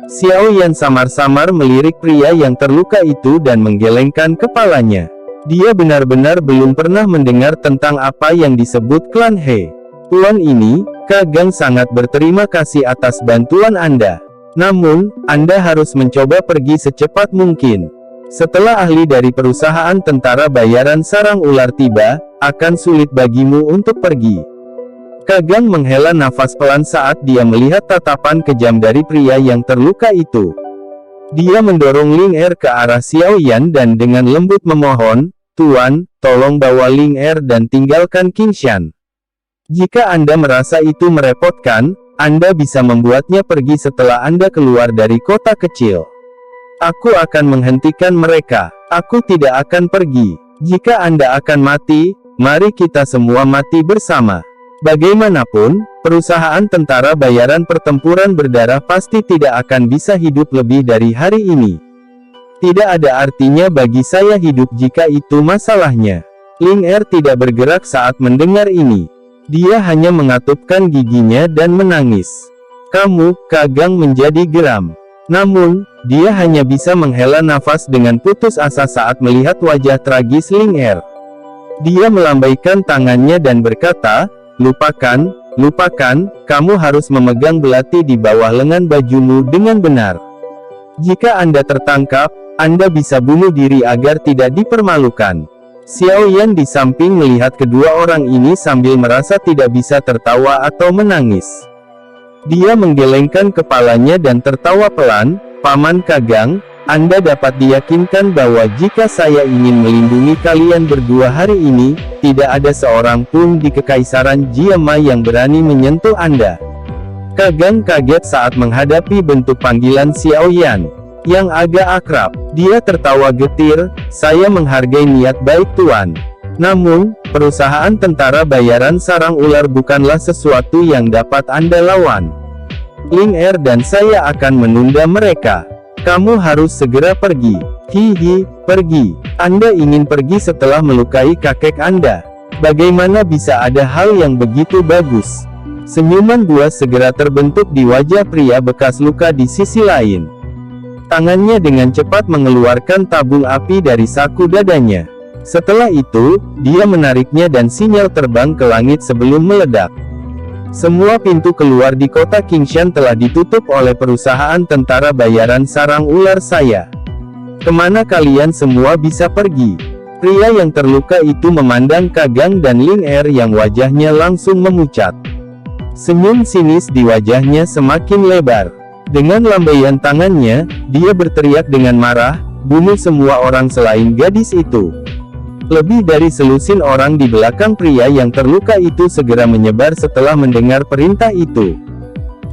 A: Xiao Yan samar-samar melirik pria yang terluka itu dan menggelengkan kepalanya. Dia benar-benar belum pernah mendengar tentang apa yang disebut klan He. "Tuan ini, Kagang sangat berterima kasih atas bantuan Anda. Namun, Anda harus mencoba pergi secepat mungkin. Setelah ahli dari perusahaan tentara bayaran sarang ular tiba, akan sulit bagimu untuk pergi." Kagang menghela nafas pelan saat dia melihat tatapan kejam dari pria yang terluka itu. Dia mendorong Ling Er ke arah Xiao Yan dan dengan lembut memohon, "Tuan, tolong bawa Ling Er dan tinggalkan Qingshan. Jika Anda merasa itu merepotkan, Anda bisa membuatnya pergi setelah Anda keluar dari kota kecil. Aku akan menghentikan mereka. Aku tidak akan pergi. Jika Anda akan mati, mari kita semua mati bersama." Bagaimanapun, perusahaan tentara bayaran pertempuran berdarah pasti tidak akan bisa hidup lebih dari hari ini. Tidak ada artinya bagi saya hidup jika itu masalahnya. Ling Er tidak bergerak saat mendengar ini. Dia hanya mengatupkan giginya dan menangis. "Kamu, Kagang," menjadi geram. Namun, dia hanya bisa menghela nafas dengan putus asa saat melihat wajah tragis Ling Er. Dia melambaikan tangannya dan berkata, Lupakan, kamu harus memegang belati di bawah lengan bajumu dengan benar. Jika Anda tertangkap, Anda bisa bunuh diri agar tidak dipermalukan." Xiao Yan di samping melihat kedua orang ini sambil merasa tidak bisa tertawa atau menangis. Dia menggelengkan kepalanya dan tertawa pelan, "Paman Kagang, Anda dapat diyakinkan bahwa jika saya ingin melindungi kalian berdua hari ini, tidak ada seorang pun di Kekaisaran Jiama yang berani menyentuh Anda." Kagang kaget saat menghadapi bentuk panggilan Xiao Yan yang agak akrab. Dia tertawa getir, "Saya menghargai niat baik Tuan. Namun, perusahaan tentara bayaran sarang ular bukanlah sesuatu yang dapat Anda lawan. Ling Er dan saya akan menunda mereka. Kamu harus segera pergi." "Hihi, pergi? Anda ingin pergi setelah melukai kakek Anda? Bagaimana bisa ada hal yang begitu bagus?" Senyuman buas segera terbentuk di wajah pria bekas luka di sisi lain. Tangannya dengan cepat mengeluarkan tabung api dari saku dadanya. Setelah itu, dia menariknya dan sinyal terbang ke langit sebelum meledak. Semua pintu keluar di kota Qingshan telah ditutup oleh perusahaan tentara bayaran sarang ular saya. Kemana kalian semua bisa pergi? Pria yang terluka itu memandang Kagang dan Ling Er yang wajahnya langsung memucat. Senyum sinis di wajahnya semakin lebar. Dengan lambaian tangannya, dia berteriak dengan marah, "Bunuh semua orang selain gadis itu." Lebih dari selusin orang di belakang pria yang terluka itu segera menyebar setelah mendengar perintah itu.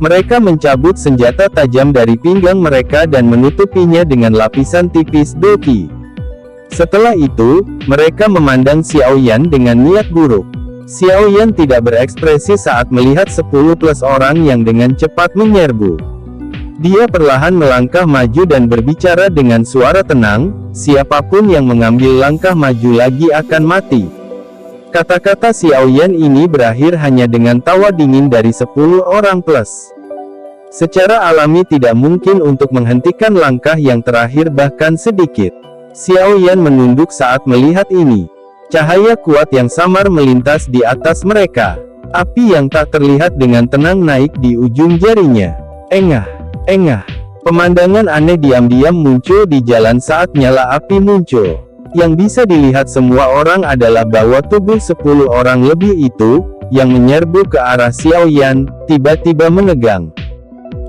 A: Mereka mencabut senjata tajam dari pinggang mereka dan menutupinya dengan lapisan tipis doki. Setelah itu, mereka memandang Xiao Yan dengan niat buruk. Xiao Yan tidak berekspresi saat melihat 10+ orang yang dengan cepat menyerbu. Dia perlahan melangkah maju dan berbicara dengan suara tenang, "Siapapun yang mengambil langkah maju lagi akan mati." Kata-kata Xiao Yan ini berakhir hanya dengan tawa dingin dari 10 orang plus. Secara alami tidak mungkin untuk menghentikan langkah yang terakhir bahkan sedikit. Xiao Yan menunduk saat melihat ini. Cahaya kuat yang samar melintas di atas mereka. Api yang tak terlihat dengan tenang naik di ujung jarinya. Engah. Pemandangan aneh diam-diam muncul di jalan saat nyala api muncul. Yang bisa dilihat semua orang adalah bahwa tubuh 10 orang lebih itu, yang menyerbu ke arah Xiao Yan, tiba-tiba menegang.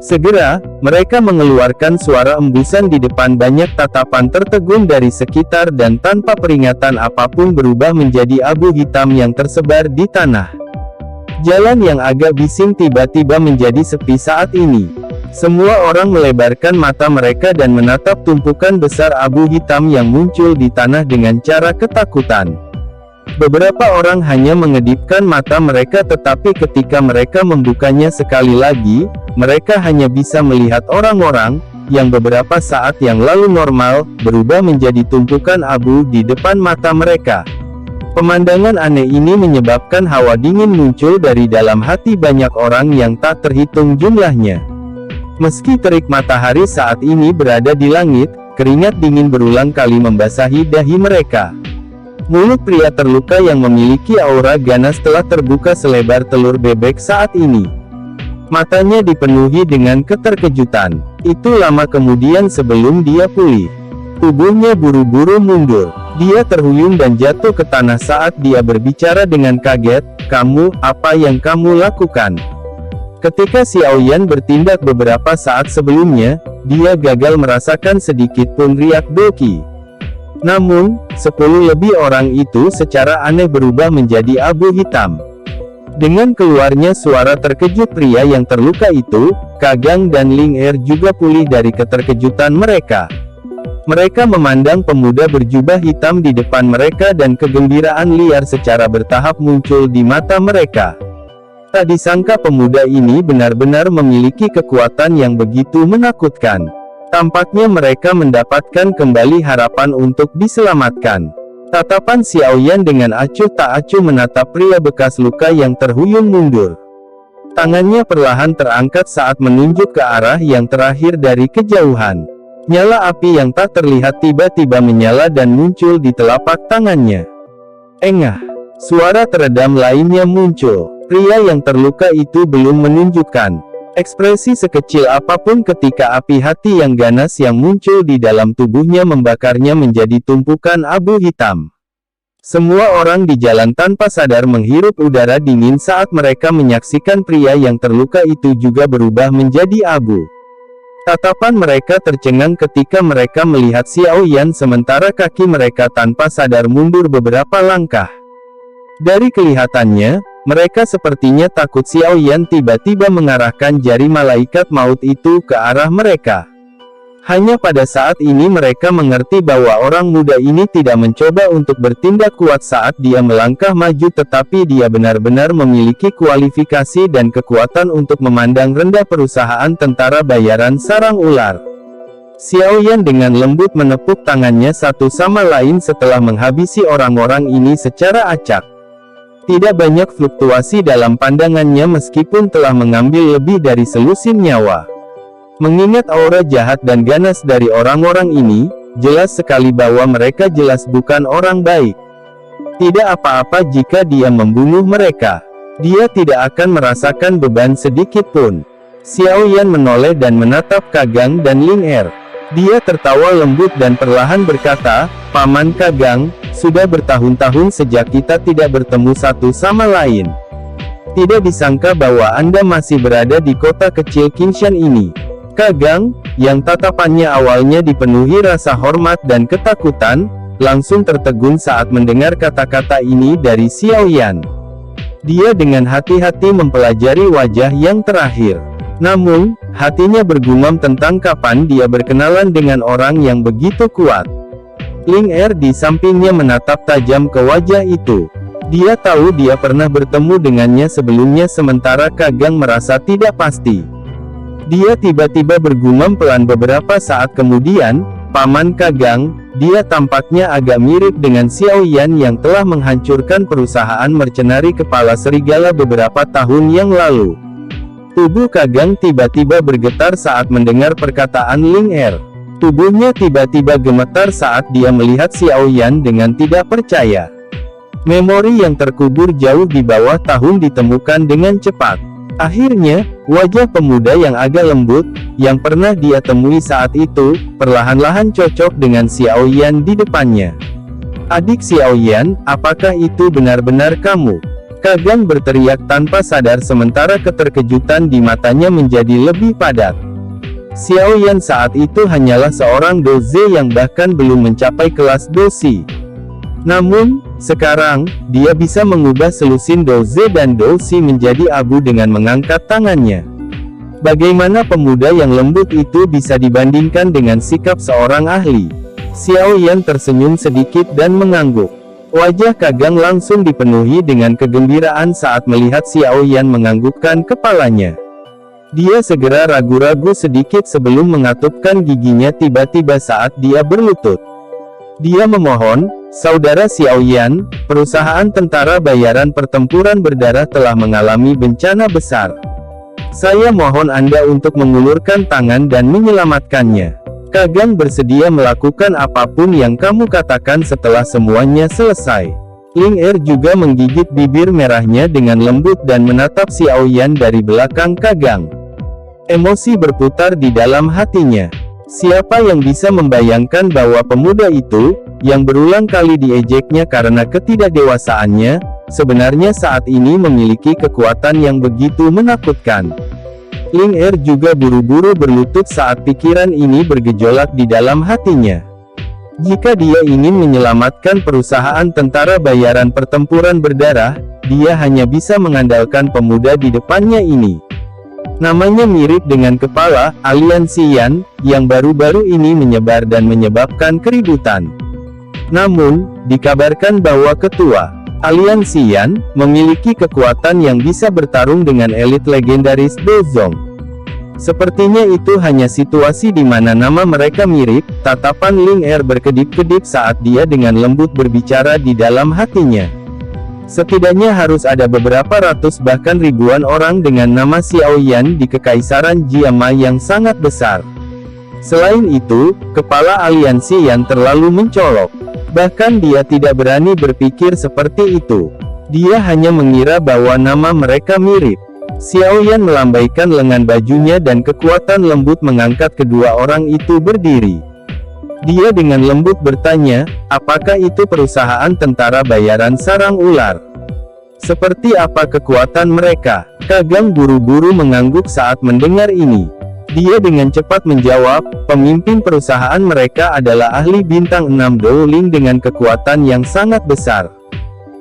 A: Segera, mereka mengeluarkan suara embusan di depan banyak tatapan tertegun dari sekitar dan tanpa peringatan apapun berubah menjadi abu hitam yang tersebar di tanah. Jalan yang agak bising tiba-tiba menjadi sepi saat ini. Semua orang melebarkan mata mereka dan menatap tumpukan besar abu hitam yang muncul di tanah dengan cara ketakutan. Beberapa orang hanya mengedipkan mata mereka, tetapi ketika mereka membukanya sekali lagi, mereka hanya bisa melihat orang-orang, yang beberapa saat yang lalu normal, berubah menjadi tumpukan abu di depan mata mereka. Pemandangan aneh ini menyebabkan hawa dingin muncul dari dalam hati banyak orang yang tak terhitung jumlahnya. Meski terik matahari saat ini berada di langit, keringat dingin berulang kali membasahi dahi mereka. Mulut pria terluka yang memiliki aura ganas telah terbuka selebar telur bebek saat ini. Matanya dipenuhi dengan keterkejutan. Itu lama kemudian sebelum dia pulih. Tubuhnya buru-buru mundur. Dia terhuyung dan jatuh ke tanah saat dia berbicara dengan kaget, "Kamu, apa yang kamu lakukan?" Ketika Xiao Yan bertindak beberapa saat sebelumnya, dia gagal merasakan sedikit pun riak Doki. Namun, 10 lebih orang itu secara aneh berubah menjadi abu hitam. Dengan keluarnya suara terkejut pria yang terluka itu, Kagang dan Ling Er juga pulih dari keterkejutan mereka. Mereka memandang pemuda berjubah hitam di depan mereka dan kegembiraan liar secara bertahap muncul di mata mereka. Tak disangka pemuda ini benar-benar memiliki kekuatan yang begitu menakutkan. Tampaknya mereka mendapatkan kembali harapan untuk diselamatkan. Tatapan Xiao Yan dengan acuh tak acuh menatap pria bekas luka yang terhuyung mundur. Tangannya perlahan terangkat saat menunjuk ke arah yang terakhir dari kejauhan. Nyala api yang tak terlihat tiba-tiba menyala dan muncul di telapak tangannya. Engah! Suara teredam lainnya muncul. Pria yang terluka itu belum menunjukkan ekspresi sekecil apapun ketika api hati yang ganas yang muncul di dalam tubuhnya membakarnya menjadi tumpukan abu hitam. Semua orang di jalan tanpa sadar menghirup udara dingin saat mereka menyaksikan pria yang terluka itu juga berubah menjadi abu. Tatapan mereka tercengang ketika mereka melihat Xiao Yan sementara kaki mereka tanpa sadar mundur beberapa langkah. Dari kelihatannya, mereka sepertinya takut Xiao Yan tiba-tiba mengarahkan jari malaikat maut itu ke arah mereka. Hanya pada saat ini mereka mengerti bahwa orang muda ini tidak mencoba untuk bertindak kuat saat dia melangkah maju, tetapi dia benar-benar memiliki kualifikasi dan kekuatan untuk memandang rendah perusahaan tentara bayaran sarang ular. Xiao Yan dengan lembut menepuk tangannya satu sama lain setelah menghabisi orang-orang ini secara acak. Tidak banyak fluktuasi dalam pandangannya meskipun telah mengambil lebih dari selusin nyawa. Mengingat aura jahat dan ganas dari orang-orang ini, jelas sekali bahwa mereka jelas bukan orang baik. Tidak apa-apa jika dia membunuh mereka. Dia tidak akan merasakan beban sedikit pun. Xiao Yan menoleh dan menatap Kagang dan Ling Er. Dia tertawa lembut dan perlahan berkata, "Paman Kagang, sudah bertahun-tahun sejak kita tidak bertemu satu sama lain. Tidak disangka bahwa Anda masih berada di kota kecil Qingshan ini." Kagang, yang tatapannya awalnya dipenuhi rasa hormat dan ketakutan, langsung tertegun saat mendengar kata-kata ini dari Xiao Yan. Dia dengan hati-hati mempelajari wajah yang terakhir. Namun, hatinya bergumam tentang kapan dia berkenalan dengan orang yang begitu kuat. Ling Er di sampingnya menatap tajam ke wajah itu. Dia tahu dia pernah bertemu dengannya sebelumnya sementara Kagang merasa tidak pasti. Dia tiba-tiba bergumam pelan beberapa saat kemudian, "Paman Kagang, dia tampaknya agak mirip dengan Xiao Yan yang telah menghancurkan perusahaan mercenari kepala serigala beberapa tahun yang lalu." Tubuh Kagang tiba-tiba bergetar saat mendengar perkataan Ling Er. Tubuhnya tiba-tiba gemetar saat dia melihat Xiao Yan dengan tidak percaya. Memori yang terkubur jauh di bawah tahun ditemukan dengan cepat. Akhirnya, wajah pemuda yang agak lembut, yang pernah dia temui saat itu, perlahan-lahan cocok dengan Xiao Yan di depannya. Adik Xiao Yan, apakah itu benar-benar kamu? Kagang berteriak tanpa sadar sementara keterkejutan di matanya menjadi lebih padat. Xiao Yan saat itu hanyalah seorang doze yang bahkan belum mencapai kelas dosi. Namun, sekarang, dia bisa mengubah selusin doze dan dosi menjadi abu dengan mengangkat tangannya. Bagaimana pemuda yang lembut itu bisa dibandingkan dengan sikap seorang ahli? Xiao Yan tersenyum sedikit dan mengangguk. Wajah Kagang langsung dipenuhi dengan kegembiraan saat melihat Xiao Yan menganggukkan kepalanya. Dia segera ragu-ragu sedikit sebelum mengatupkan giginya tiba-tiba saat dia berlutut. Dia memohon, "Saudara Xiao Yan, perusahaan tentara bayaran pertempuran berdarah telah mengalami bencana besar. Saya mohon Anda untuk mengulurkan tangan dan menyelamatkannya." Kagang bersedia melakukan apapun yang kamu katakan setelah semuanya selesai. Ling Er juga menggigit bibir merahnya dengan lembut dan menatap Xiao Yan dari belakang Kagang. Emosi berputar di dalam hatinya. Siapa yang bisa membayangkan bahwa pemuda itu, yang berulang kali diejeknya karena ketidakdewasaannya, sebenarnya saat ini memiliki kekuatan yang begitu menakutkan. Ling Er juga buru-buru berlutut saat pikiran ini bergejolak di dalam hatinya. Jika dia ingin menyelamatkan perusahaan tentara bayaran pertempuran berdarah, dia hanya bisa mengandalkan pemuda di depannya ini. Namanya mirip dengan kepala aliansi Yan, yang baru-baru ini menyebar dan menyebabkan keributan. Namun, dikabarkan bahwa ketua aliansi Yan memiliki kekuatan yang bisa bertarung dengan elit legendaris Dozong. Sepertinya itu hanya situasi di mana nama mereka mirip. Tatapan Ling Er berkedip-kedip saat dia dengan lembut berbicara di dalam hatinya. Setidaknya harus ada beberapa ratus bahkan ribuan orang dengan nama Xiao Yan di Kekaisaran Jiama yang sangat besar. Selain itu, kepala aliansi Yan terlalu mencolok. Bahkan dia tidak berani berpikir seperti itu. Dia hanya mengira bahwa nama mereka mirip. Xiao Yan melambaikan lengan bajunya dan kekuatan lembut mengangkat kedua orang itu berdiri. Dia dengan lembut bertanya, apakah itu perusahaan tentara bayaran sarang ular? Seperti apa kekuatan mereka? Kagang buru-buru mengangguk saat mendengar ini. Dia dengan cepat menjawab, pemimpin perusahaan mereka adalah ahli bintang 6 Dowling dengan kekuatan yang sangat besar.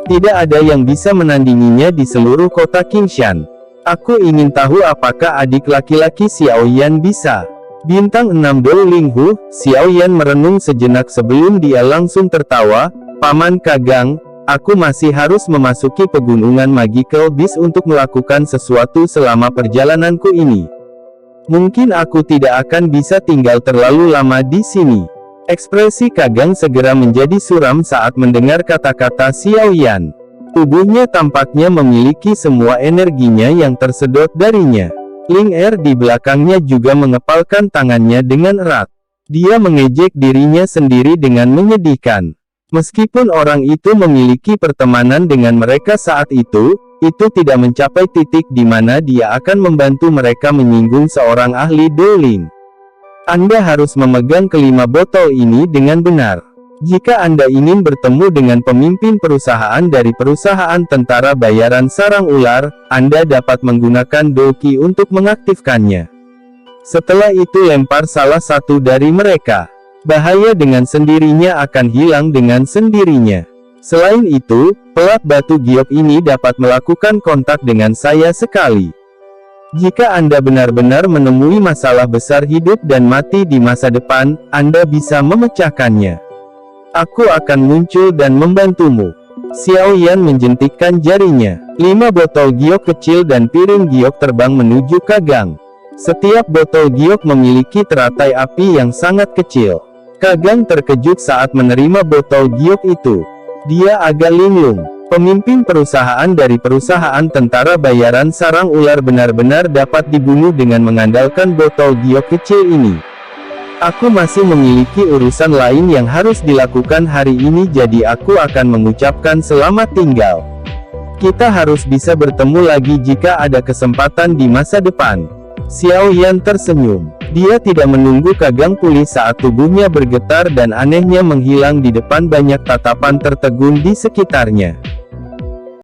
A: Tidak ada yang bisa menandinginya di seluruh kota Qingshan. Aku ingin tahu apakah adik laki-laki Xiao Yan bisa. Bintang 6 Dowling Hu. Xiao Yan merenung sejenak sebelum dia langsung tertawa. Paman Kagang, aku masih harus memasuki pegunungan Magical Beast untuk melakukan sesuatu selama perjalananku ini. Mungkin aku tidak akan bisa tinggal terlalu lama di sini. Ekspresi Kagang segera menjadi suram saat mendengar kata-kata Xiao Yan. Tubuhnya tampaknya memiliki semua energinya yang tersedot darinya. Ling Er di belakangnya juga mengepalkan tangannya dengan erat. Dia mengejek dirinya sendiri dengan menyedihkan. Meskipun orang itu memiliki pertemanan dengan mereka saat itu tidak mencapai titik di mana dia akan membantu mereka menyinggung seorang ahli Dowling. Anda harus memegang kelima botol ini dengan benar. Jika Anda ingin bertemu dengan pemimpin perusahaan dari perusahaan tentara bayaran sarang ular, Anda dapat menggunakan Doki untuk mengaktifkannya. Setelah itu lempar salah satu dari mereka. Bahaya dengan sendirinya akan hilang dengan sendirinya. Selain itu, pelat batu giok ini dapat melakukan kontak dengan saya sekali. Jika Anda benar-benar menemui masalah besar hidup dan mati di masa depan, Anda bisa memecahkannya. Aku akan muncul dan membantumu. Xiao Yan menjentikkan jarinya. 5 botol giok kecil dan piring giok terbang menuju Kagang. Setiap botol giok memiliki teratai api yang sangat kecil. Kagang terkejut saat menerima botol giok itu. Dia agak linglung. Pemimpin perusahaan dari perusahaan tentara bayaran sarang ular benar-benar dapat dibunuh dengan mengandalkan botol giok kecil ini. Aku masih memiliki urusan lain yang harus dilakukan hari ini, jadi aku akan mengucapkan selamat tinggal. Kita harus bisa bertemu lagi jika ada kesempatan di masa depan. Xiao Yan tersenyum. Dia tidak menunggu Kagang pulih saat tubuhnya bergetar dan anehnya menghilang di depan banyak tatapan tertegun di sekitarnya.